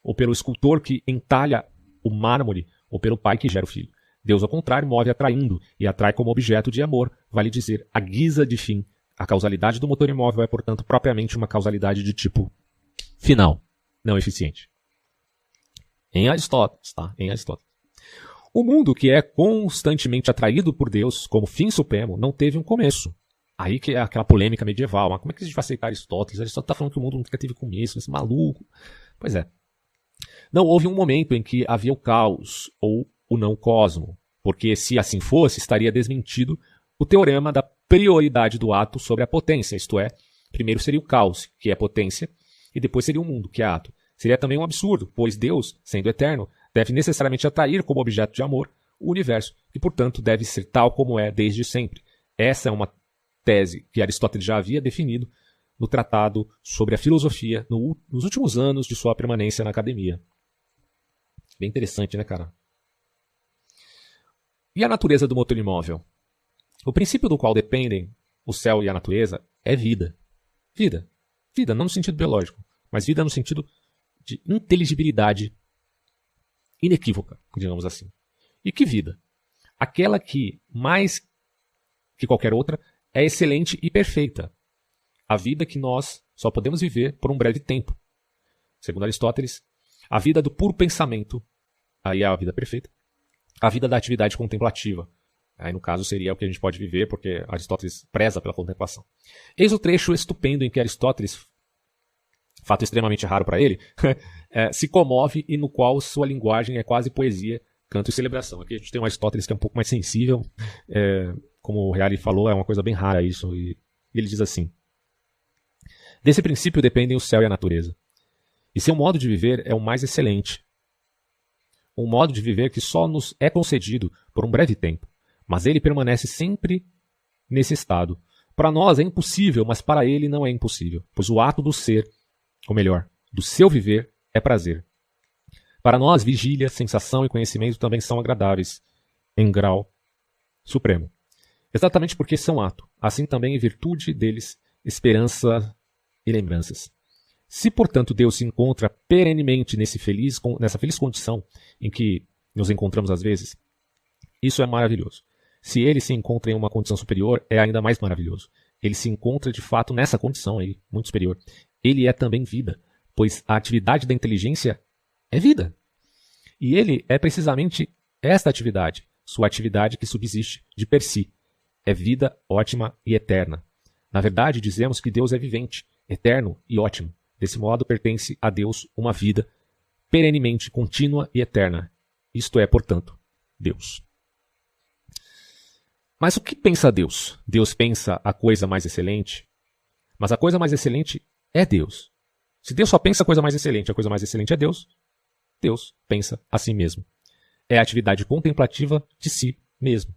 [SPEAKER 1] ou pelo escultor que entalha o mármore, ou pelo pai que gera o filho. Deus, ao contrário, move atraindo, e atrai como objeto de amor, vale dizer, a guisa de fim. A causalidade do motor imóvel é, portanto, propriamente uma causalidade de tipo final, não eficiente. Em Aristóteles, tá? Em Aristóteles. O mundo que é constantemente atraído por Deus como fim supremo não teve um começo. Aí que é aquela polêmica medieval. Mas como é que a gente vai aceitar Aristóteles? Aristóteles está falando que o mundo nunca teve começo, esse maluco. Pois é. Não houve um momento em que havia o caos ou o não cosmo, porque se assim fosse, estaria desmentido o teorema da prioridade do ato sobre a potência, isto é, primeiro seria o caos, que é potência, e depois seria o mundo, que é ato. Seria também um absurdo, pois Deus, sendo eterno, deve necessariamente atrair como objeto de amor o universo, e portanto deve ser tal como é desde sempre. Essa é uma tese que Aristóteles já havia definido no tratado sobre a filosofia nos últimos anos de sua permanência na academia. Bem interessante, né, cara? E a natureza do motor imóvel? O princípio do qual dependem o céu e a natureza é vida. Vida. Vida, não no sentido biológico, mas vida no sentido de inteligibilidade inequívoca, digamos assim. E que vida? Aquela que, mais que qualquer outra, é excelente e perfeita. A vida que nós só podemos viver por um breve tempo. Segundo Aristóteles, a vida do puro pensamento, aí é a vida perfeita, a vida da atividade contemplativa. Aí, no caso, seria o que a gente pode viver, porque Aristóteles preza pela contemplação. Eis o trecho estupendo em que Aristóteles, fato extremamente raro para ele, se comove e no qual sua linguagem é quase poesia, canto e celebração. Aqui a gente tem um Aristóteles que é um pouco mais sensível, como o Reale falou, é uma coisa bem rara isso, e ele diz assim: desse princípio dependem o céu e a natureza, e seu modo de viver é o mais excelente. Um modo de viver que só nos é concedido por um breve tempo, mas ele permanece sempre nesse estado. Para nós é impossível, mas para ele não é impossível, pois o ato do ser, ou melhor, do seu viver, é prazer. Para nós, vigília, sensação e conhecimento também são agradáveis, em grau supremo. Exatamente porque são ato, assim também em virtude deles, esperança e lembranças. Se, portanto, Deus se encontra perenemente nessa feliz condição em que nos encontramos às vezes, isso é maravilhoso. Se ele se encontra em uma condição superior, é ainda mais maravilhoso. Ele se encontra de fato nessa condição aí, muito superior. Ele é também vida, pois a atividade da inteligência é vida. E ele é precisamente esta atividade, sua atividade que subsiste de per si. É vida ótima e eterna. Na verdade, dizemos que Deus é vivente, eterno e ótimo. Desse modo, pertence a Deus uma vida perenemente contínua e eterna. Isto é, portanto, Deus. Mas o que pensa Deus? Deus pensa a coisa mais excelente? Mas a coisa mais excelente é Deus. Se Deus só pensa a coisa mais excelente é Deus, Deus pensa a si mesmo. É a atividade contemplativa de si mesmo.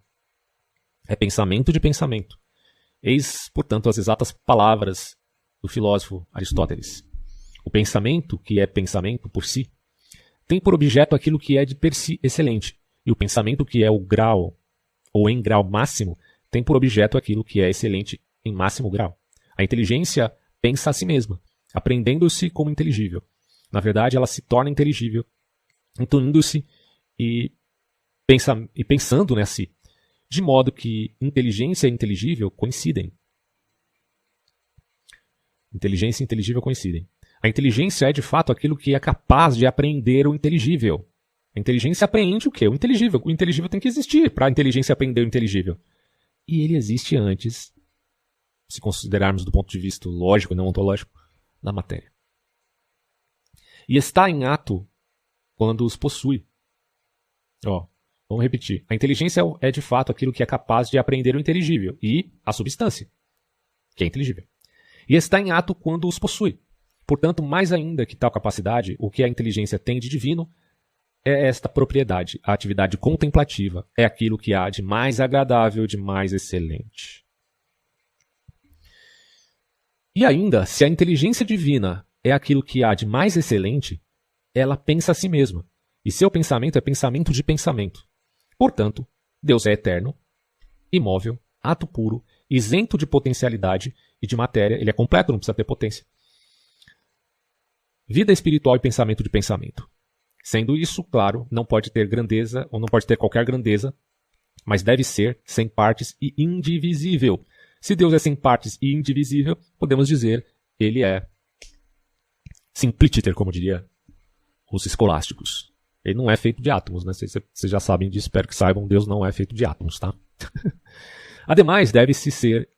[SPEAKER 1] É pensamento de pensamento. Eis, portanto, as exatas palavras do filósofo Aristóteles. O pensamento, que é pensamento por si, tem por objeto aquilo que é de per si excelente. E o pensamento, que é o grau, ou em grau máximo, tem por objeto aquilo que é excelente em máximo grau. A inteligência pensa a si mesma, aprendendo-se como inteligível. Na verdade, ela se torna inteligível, intuindo-se e pensando a si, de modo que inteligência e inteligível coincidem. Inteligência e inteligível coincidem. A inteligência é, de fato, aquilo que é capaz de apreender o inteligível. A inteligência apreende o quê? O inteligível. O inteligível tem que existir para a inteligência aprender o inteligível. E ele existe antes, se considerarmos do ponto de vista lógico e não ontológico, da matéria. E está em ato quando os possui. Vamos repetir. A inteligência é, de fato, aquilo que é capaz de apreender o inteligível e a substância, que é inteligível. E está em ato quando os possui. Portanto, mais ainda que tal capacidade, o que a inteligência tem de divino é esta propriedade. A atividade contemplativa é aquilo que há de mais agradável, de mais excelente. E ainda, se a inteligência divina é aquilo que há de mais excelente, ela pensa a si mesma. E seu pensamento é pensamento de pensamento. Portanto, Deus é eterno, imóvel, ato puro, isento de potencialidade e de matéria. Ele é completo, não precisa ter potência. Vida espiritual e pensamento de pensamento. Sendo isso, claro, não pode ter grandeza, ou não pode ter qualquer grandeza, mas deve ser sem partes e indivisível. Se Deus é sem partes e indivisível, podemos dizer, ele é simpliciter, como diria os escolásticos. Ele não é feito de átomos, né? Vocês já sabem disso, espero que saibam, Deus não é feito de átomos, tá? Ademais, deve-se ser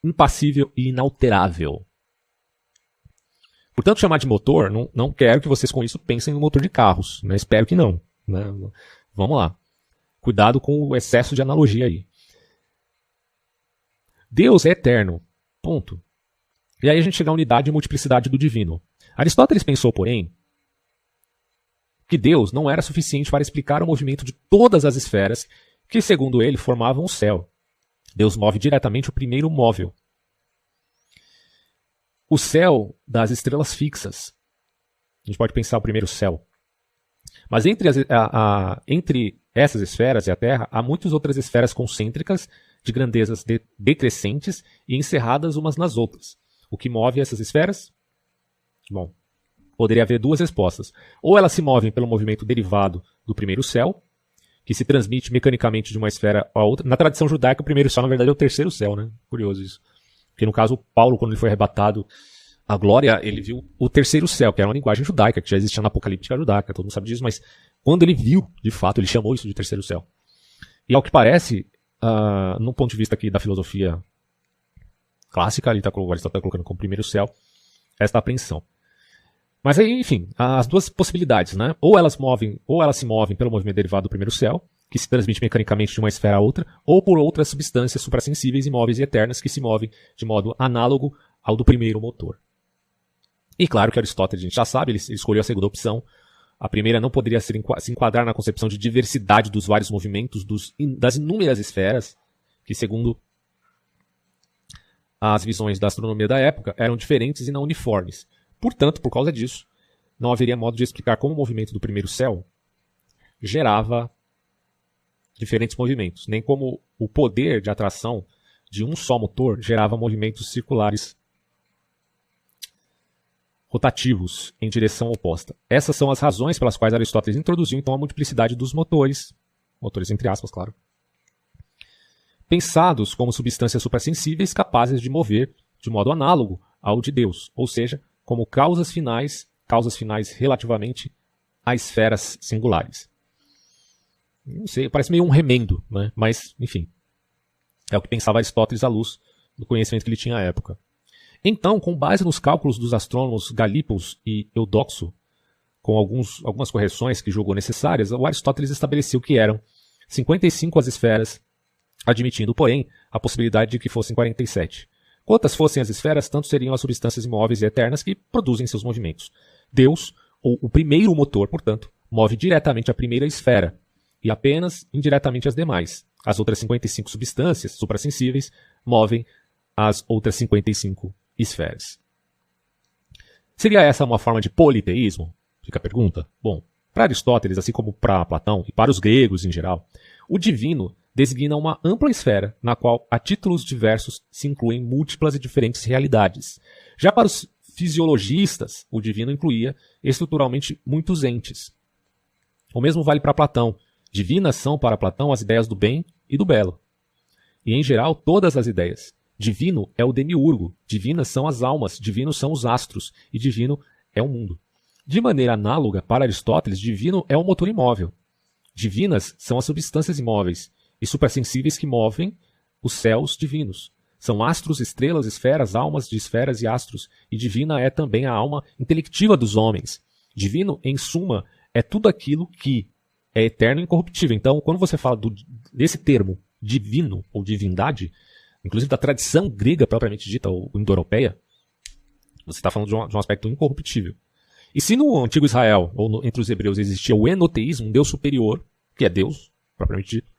[SPEAKER 1] impassível e inalterável. Portanto, chamar de motor, não quero que vocês com isso pensem no motor de carros, né? Espero que não, né? Vamos lá. Cuidado com o excesso de analogia aí. Deus é eterno. Ponto. E aí a gente chega à unidade e multiplicidade do divino. Aristóteles pensou, porém, que Deus não era suficiente para explicar o movimento de todas as esferas que, segundo ele, formavam o céu. Deus move diretamente o primeiro móvel. O céu das estrelas fixas. A gente pode pensar o primeiro céu. Mas entre essas esferas e a Terra, há muitas outras esferas concêntricas de grandezas decrescentes e encerradas umas nas outras. O que move essas esferas? Bom, poderia haver duas respostas. Ou elas se movem pelo movimento derivado do primeiro céu, que se transmite mecanicamente de uma esfera a outra. Na tradição judaica, o primeiro céu, na verdade, é o terceiro céu, né? Curioso isso. Porque no caso, Paulo, quando ele foi arrebatado à glória, ele viu o terceiro céu, que era uma linguagem judaica, que já existia na apocalíptica judaica, todo mundo sabe disso, mas quando ele viu, de fato, ele chamou isso de terceiro céu. E ao que parece, no ponto de vista aqui da filosofia clássica, ele está colocando como primeiro céu, esta apreensão. Mas aí, enfim, as duas possibilidades, né? Ou elas se movem pelo movimento derivado do primeiro céu, que se transmite mecanicamente de uma esfera a outra, ou por outras substâncias suprassensíveis, imóveis e eternas que se movem de modo análogo ao do primeiro motor. E claro que Aristóteles, a gente já sabe, ele escolheu a segunda opção. A primeira não poderia se enquadrar na concepção de diversidade dos vários movimentos das inúmeras esferas, que segundo as visões da astronomia da época, eram diferentes e não uniformes. Portanto, por causa disso, não haveria modo de explicar como o movimento do primeiro céu gerava diferentes movimentos, nem como o poder de atração de um só motor gerava movimentos circulares rotativos em direção oposta. Essas são as razões pelas quais Aristóteles introduziu então a multiplicidade dos motores entre aspas, claro, pensados como substâncias suprassensíveis capazes de mover de modo análogo ao de Deus, ou seja, como causas finais relativamente a esferas singulares. Não sei, parece meio um remendo, né? Mas, enfim, é o que pensava Aristóteles à luz do conhecimento que ele tinha à época. Então, com base nos cálculos dos astrônomos Galípolo e Eudoxo, com algumas correções que julgou necessárias, o Aristóteles estabeleceu que eram 55 as esferas, admitindo, porém, a possibilidade de que fossem 47. Quantas fossem as esferas, tanto seriam as substâncias imóveis e eternas que produzem seus movimentos. Deus, ou o primeiro motor, portanto, move diretamente a primeira esfera, e apenas indiretamente as demais. As outras 55 substâncias suprassensíveis movem as outras 55 esferas. Seria essa uma forma de politeísmo? Fica a pergunta. Bom, para Aristóteles, assim como para Platão e para os gregos em geral, o divino designa uma ampla esfera na qual, a títulos diversos, se incluem múltiplas e diferentes realidades. Já para os fisiologistas, o divino incluía estruturalmente muitos entes. O mesmo vale para Platão. Divinas são para Platão as ideias do bem e do belo. E, em geral, todas as ideias. Divino é o demiurgo, divinas são as almas, divinos são os astros, e divino é o mundo. De maneira análoga, para Aristóteles, divino é o motor imóvel. Divinas são as substâncias imóveis e supersensíveis que movem os céus divinos. São astros, estrelas, esferas, almas de esferas e astros, e divina é também a alma intelectiva dos homens. Divino, em suma, é tudo aquilo que é eterno e incorruptível. Então, quando você fala desse termo divino ou divindade, inclusive da tradição grega propriamente dita, ou indo-europeia, você está falando de um aspecto incorruptível. E se no antigo Israel, ou entre os hebreus, existia o enoteísmo, um Deus superior, que é Deus, propriamente dito,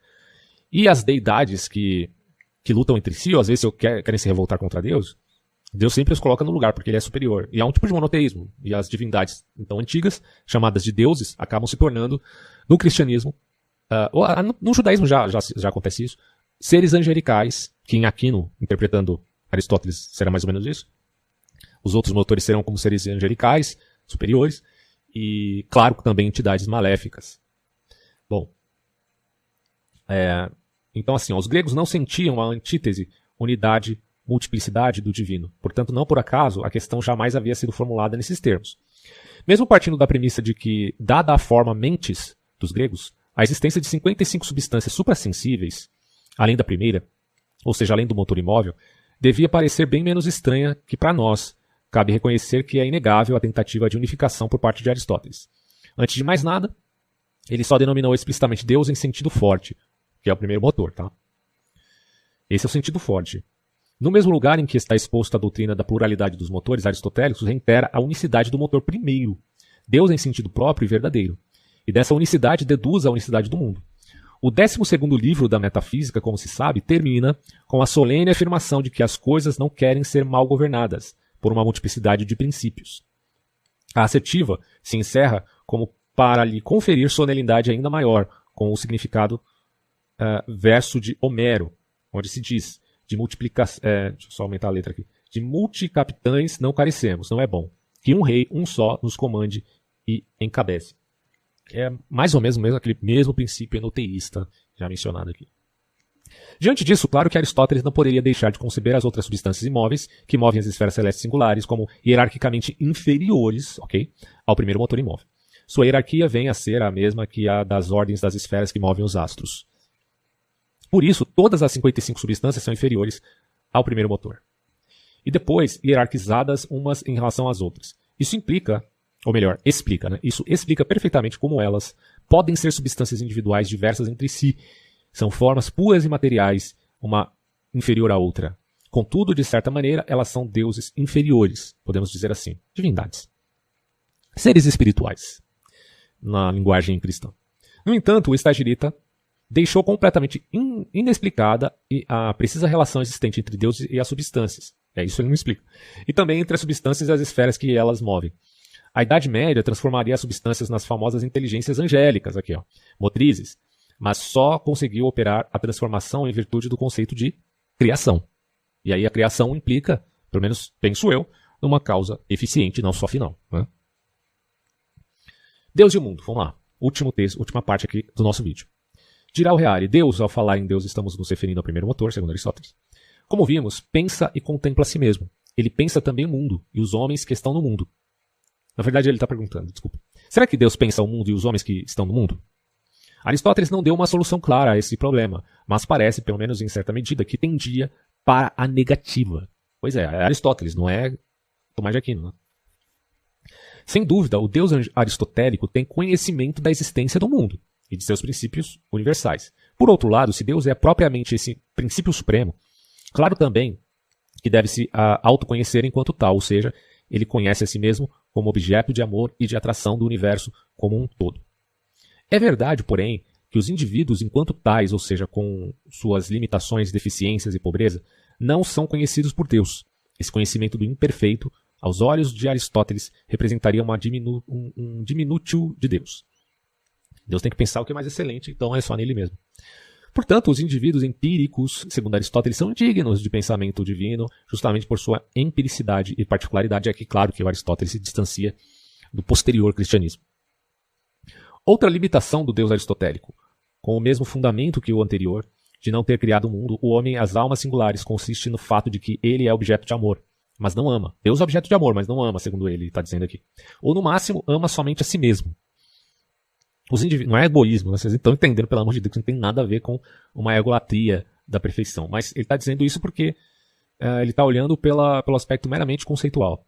[SPEAKER 1] e as deidades que lutam entre si, ou às vezes querem se revoltar contra Deus, Deus sempre os coloca no lugar, porque ele é superior. E há um tipo de monoteísmo. E as divindades, então, antigas, chamadas de deuses, acabam se tornando, no cristianismo, no judaísmo já acontece isso, seres angelicais, que em Aquino, interpretando Aristóteles, será mais ou menos isso. Os outros motores serão como seres angelicais, superiores, e, claro, também entidades maléficas. Bom, então, assim, os gregos não sentiam a antítese, unidade, multiplicidade do divino. Portanto, não por acaso, a questão jamais havia sido formulada nesses termos. Mesmo partindo da premissa de que, dada a forma mentis dos gregos, a existência de 55 substâncias suprassensíveis, além da primeira, ou seja, além do motor imóvel, devia parecer bem menos estranha que para nós. Cabe reconhecer que é inegável a tentativa de unificação por parte de Aristóteles. Antes de mais nada, ele só denominou explicitamente Deus em sentido forte, que é o primeiro motor, tá? Esse é o sentido forte. No mesmo lugar em que está exposto a doutrina da pluralidade dos motores aristotélicos, reitera a unicidade do motor primeiro, Deus em sentido próprio e verdadeiro. E dessa unicidade deduz a unicidade do mundo. O 12º livro da Metafísica, como se sabe, termina com a solene afirmação de que as coisas não querem ser mal governadas por uma multiplicidade de princípios. A assertiva se encerra como para lhe conferir solenidade ainda maior, com o significado verso de Homero, onde se diz de multiplicação. Deixa eu só aumentar a letra aqui. De multicapitães não carecemos, não é bom. Que um rei, um só, nos comande e encabece. É mais ou menos aquele mesmo princípio enoteísta já mencionado aqui. Diante disso, claro que Aristóteles não poderia deixar de conceber as outras substâncias imóveis que movem as esferas celestes singulares como hierarquicamente inferiores, ao primeiro motor imóvel. Sua hierarquia vem a ser a mesma que a das ordens das esferas que movem os astros. Por isso, todas as 55 substâncias são inferiores ao primeiro motor. E depois, hierarquizadas umas em relação às outras. Isso implica, ou melhor, explica, né? Isso explica perfeitamente como elas podem ser substâncias individuais diversas entre si. São formas puras e materiais, uma inferior à outra. Contudo, de certa maneira, elas são deuses inferiores, podemos dizer assim, divindades. Seres espirituais, na linguagem cristã. No entanto, o Stagirita deixou completamente inexplicada a precisa relação existente entre Deus e as substâncias. Isso ele não explica. E também entre as substâncias e as esferas que elas movem. A Idade Média transformaria as substâncias nas famosas inteligências angélicas, motrizes, mas só conseguiu operar a transformação em virtude do conceito de criação. E aí a criação implica, pelo menos penso eu, numa causa eficiente, não só final. Né? Deus e o mundo, vamos lá. Última parte aqui do nosso vídeo. Dirá o Reale, Deus, ao falar em Deus estamos nos referindo ao primeiro motor, segundo Aristóteles. Como vimos, pensa e contempla a si mesmo. Ele pensa também o mundo e os homens que estão no mundo. Na verdade ele está perguntando, desculpa. Será que Deus pensa o mundo e os homens que estão no mundo? Aristóteles não deu uma solução clara a esse problema, mas parece, pelo menos em certa medida, que tendia para a negativa. Pois é Aristóteles, não é Tomás de Aquino. Né? Sem dúvida, o Deus aristotélico tem conhecimento da existência do mundo e de seus princípios universais. Por outro lado, se Deus é propriamente esse princípio supremo, claro também que deve se autoconhecer enquanto tal, ou seja, ele conhece a si mesmo como objeto de amor e de atração do universo como um todo. É verdade, porém, que os indivíduos enquanto tais, ou seja, com suas limitações, deficiências e pobreza, não são conhecidos por Deus. Esse conhecimento do imperfeito, aos olhos de Aristóteles, representaria um diminútil de Deus. Deus tem que pensar o que é mais excelente, então é só nele mesmo. Portanto, os indivíduos empíricos, segundo Aristóteles, são dignos de pensamento divino, justamente por sua empiricidade e particularidade. É que, claro, que o Aristóteles se distancia do posterior cristianismo. Outra limitação do Deus aristotélico, com o mesmo fundamento que o anterior, de não ter criado o mundo, o homem, as almas singulares, consiste no fato de que ele é objeto de amor, mas não ama. Deus é objeto de amor, mas não ama, segundo ele está dizendo aqui. Ou no máximo, ama somente a si mesmo. Não é egoísmo, vocês estão entendendo, pelo amor de Deus, que não tem nada a ver com uma egolatria da perfeição. Mas ele está dizendo isso porque ele está olhando pelo aspecto meramente conceitual.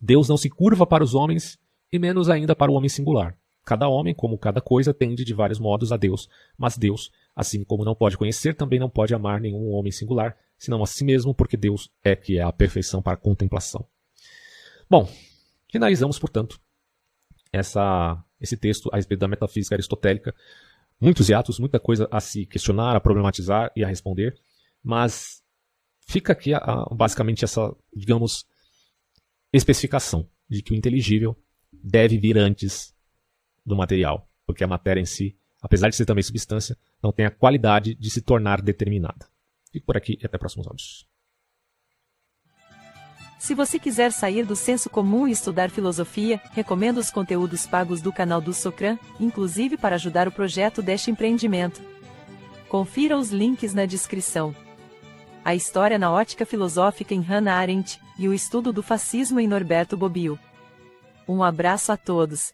[SPEAKER 1] Deus não se curva para os homens e menos ainda para o homem singular. Cada homem, como cada coisa, tende de vários modos a Deus, mas Deus, assim como não pode conhecer, também não pode amar nenhum homem singular, senão a si mesmo, porque Deus é que é a perfeição para a contemplação. Bom, finalizamos, portanto, esse texto a respeito da metafísica aristotélica. Muitos hiatos, muita coisa a se questionar, a problematizar e a responder, mas fica aqui basicamente essa, digamos, especificação de que o inteligível deve vir antes do material, porque a matéria em si, apesar de ser também substância, não tem a qualidade de se tornar determinada. Fico por aqui e até próximos áudios.
[SPEAKER 2] Se você quiser sair do senso comum e estudar filosofia, recomendo os conteúdos pagos do canal do Socran, inclusive para ajudar o projeto deste empreendimento. Confira os links na descrição. A história na ótica filosófica em Hannah Arendt e o estudo do fascismo em Norberto Bobbio. Um abraço a todos.